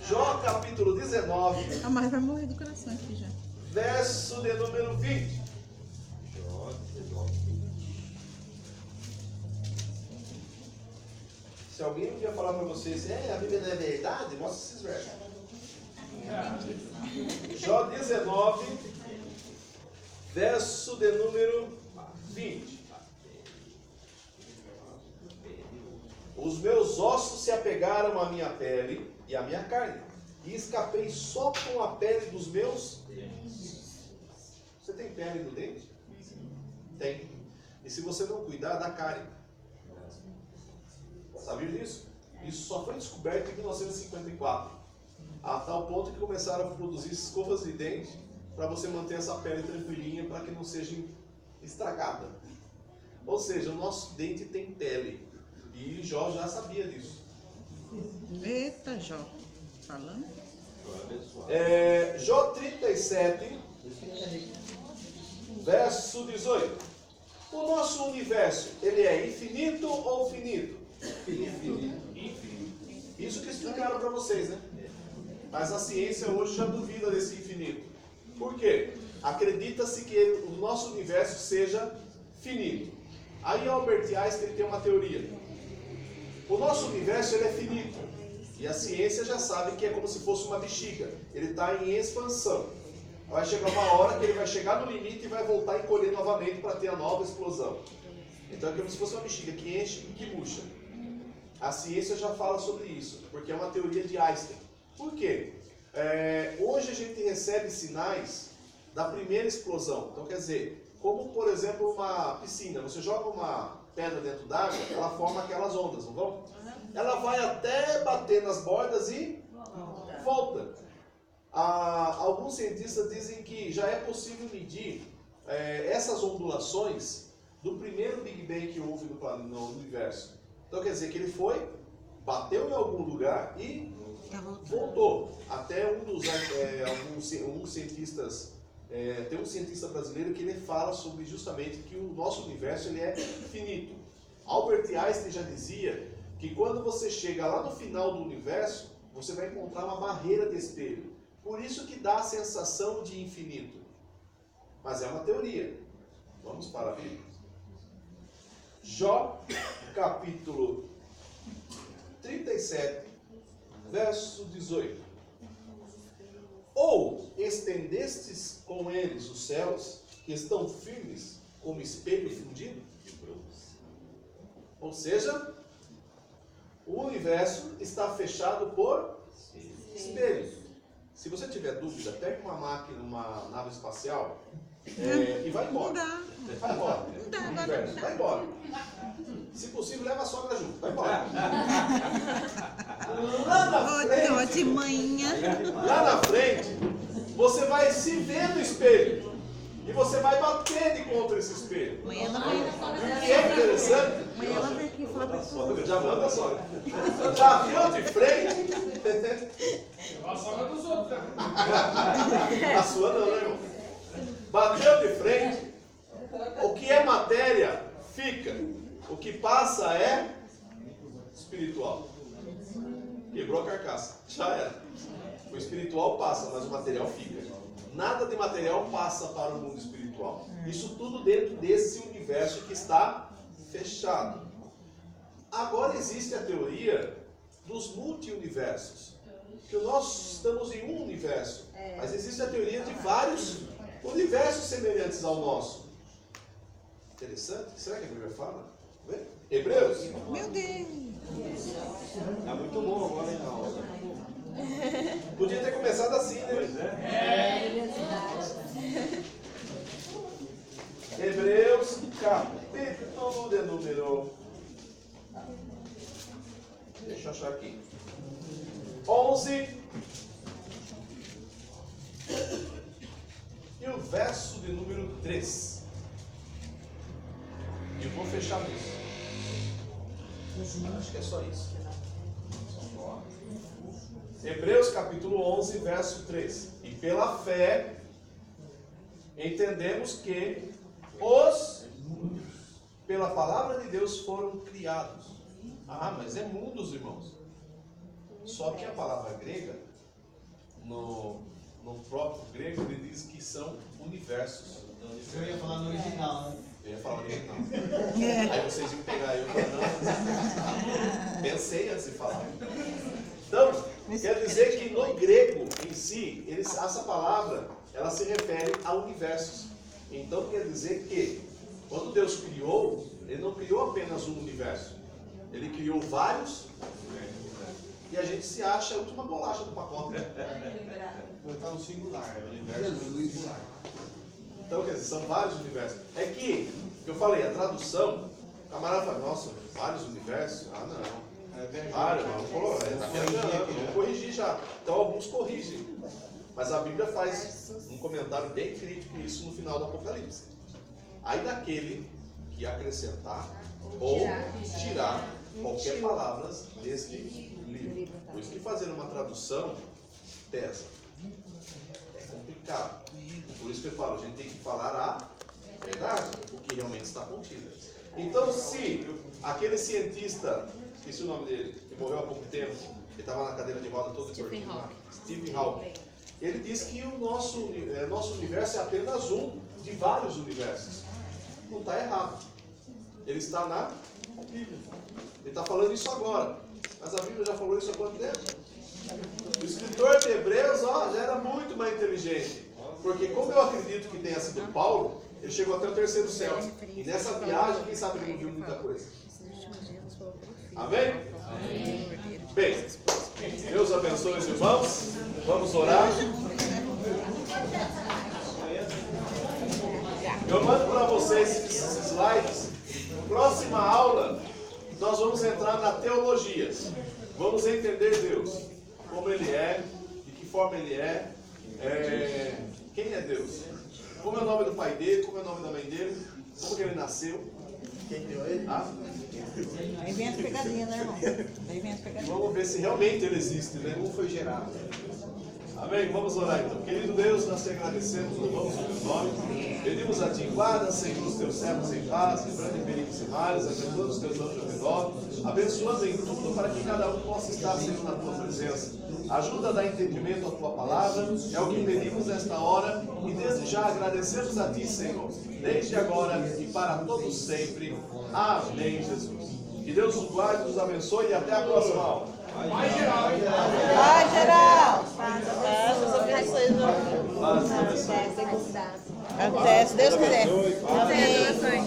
Jó, capítulo 19. A Mari vai morrer do coração aqui já. Verso de número 20. Se alguém um dia falar para vocês, a Bíblia não é verdade, mostra esses versos. Jó 19, verso de número 20. Os meus ossos se apegaram à minha pele e à minha carne, e escapei só com a pele dos meus dentes. Você tem pele no dente? Tem. E se você não cuidar, dá cárie. Sabia disso? Isso só foi descoberto em 1954. A tal ponto que começaram a produzir escovas de dente para você manter essa pele tranquilinha, para que não seja estragada. Ou seja, o nosso dente tem pele. E Jó já sabia disso. Eita, Jó. Falando? Jó 37, verso 18. O nosso universo, ele é infinito ou finito? Infinito. Isso que explicaram para vocês, né? Mas a ciência hoje já duvida desse infinito. Por quê? Acredita-se que o nosso universo seja finito. Aí Albert Einstein tem uma teoria. O nosso universo ele é finito. E a ciência já sabe que é como se fosse uma bexiga. Ele está em expansão. Vai chegar uma hora que ele vai chegar no limite e vai voltar a encolher novamente para ter a nova explosão. Então é como se fosse uma bexiga que enche e que murcha. A ciência já fala sobre isso, porque é uma teoria de Einstein. Por quê? Hoje a gente recebe sinais da primeira explosão. Então quer dizer, como por exemplo uma piscina. Você joga uma pedra dentro d'água, ela forma aquelas ondas, não vão? Ela vai até bater nas bordas e volta. Alguns cientistas dizem que já é possível medir essas ondulações do primeiro Big Bang que houve no universo. Então quer dizer que ele foi, bateu em algum lugar e voltou. Até alguns cientistas, tem um cientista brasileiro que ele fala sobre justamente que o nosso universo ele é finito. Albert Einstein já dizia que quando você chega lá no final do universo, você vai encontrar uma barreira de espelho. Por isso que dá a sensação de infinito. Mas é uma teoria. Vamos para a Bíblia. Jó, capítulo 37, verso 18. Ou estendestes com eles os céus, que estão firmes como espelho fundido? Ou seja, o universo está fechado por espelhos. Se você tiver dúvida, pegue uma máquina, uma nave espacial e vai embora. Vai embora. Vai embora. Se possível, leva a sogra junto. Vai embora. Lá na frente, você vai se ver no espelho. E você vai bater de contra esse espelho. O que é interessante. Amanhã ela vem aqui falar pra você. Já manda a sogra. Já viu de frente? A sogra dos outros, né? A sua não, né, irmão? Bateu de frente. O que é matéria fica. O que passa é espiritual. Quebrou a carcaça. Já era. O espiritual passa, mas o material fica. Nada de material passa para o mundo espiritual. Isso tudo dentro desse universo que está fechado. Agora existe a teoria dos multi-universos. Que nós estamos em um universo. Mas existe a teoria de vários universos semelhantes ao nosso. Interessante. Será que a Bíblia fala? Vê? Hebreus. Meu Deus. É muito bom agora, hein, na aula. Podia ter começado assim, né? Pois é. Hebreus, capítulo de número. Deixa eu achar aqui. 11. E o verso de número 3. E eu vou fechar nisso. Acho que é só isso. Hebreus capítulo 11, verso 3. E pela fé entendemos que os pela palavra de Deus foram criados. Ah, mas é mundos, irmãos. Só que a palavra grega, no próprio grego, ele diz que são universos. Eu ia falar no original, né? Eu ia falar original. Aí vocês iam pegar eu falando, não. Pensei antes de falar. Então, quer dizer que no grego em si, essa palavra, ela se refere a universos. Então quer dizer que, quando Deus criou, Ele não criou apenas um universo. Ele criou vários, e a gente se acha a última bolacha do pacote. Está no singular, é o universo singular. Então, quer dizer, são vários universos. É que eu falei, a tradução, o camarada fala, nossa, vários universos? Ah, não. Vários, não. Pô, tá viajando, vou corrigir já. Então, alguns corrigem. Mas a Bíblia faz um comentário bem crítico nisso no final do Apocalipse. Aí daquele que acrescentar ou tirar qualquer palavra deste livro. Por isso que fazer uma tradução pesa. É complicado. Por isso que eu falo, a gente tem que falar a verdade, o que realmente está contido. Então, se aquele cientista, esqueci o nome dele, que morreu há pouco tempo, que estava na cadeira de roda todo Stephen Hawking, ele diz que o nosso universo é apenas um de vários universos. Não está errado. Ele está na Bíblia. Ele está falando isso agora. Mas a Bíblia já falou isso há quanto tempo? O escritor de Hebreus já era muito mais inteligente. Porque como eu acredito que tenha sido Paulo, ele chegou até o terceiro céu. E nessa viagem, quem sabe ele não viu muita coisa. Amém? Bem, Deus abençoe os irmãos. Vamos orar. Eu mando para vocês esses slides. Próxima aula, nós vamos entrar na teologia. Vamos entender Deus. Como Ele é, de que forma Ele é, quem é Deus. Como é o nome do pai dele, como é o nome da mãe dele, como que ele nasceu. Quem criou ele? Aí vem as pegadinhas, né, irmão? Aí vem as pegadinhas. Vamos ver se realmente ele existe, né? Como foi gerado. Amém? Vamos orar então. Querido Deus, nós te agradecemos, louvamos o teu nome. Pedimos a ti, guarda, Senhor, os teus servos em paz, livrando de perigos e males, abençoando os teus anjos ao redor, abençoando em tudo para que cada um possa estar, Senhor, na tua presença. Ajuda a dar entendimento à tua palavra, é o que pedimos nesta hora, e desde já agradecemos a ti, Senhor, desde agora e para todos sempre. Amém, Jesus. Que Deus nos guarde, nos abençoe e até a próxima aula. Vai geral, hein? Vai, geral! Paz, Até, se Deus quiser. Amém.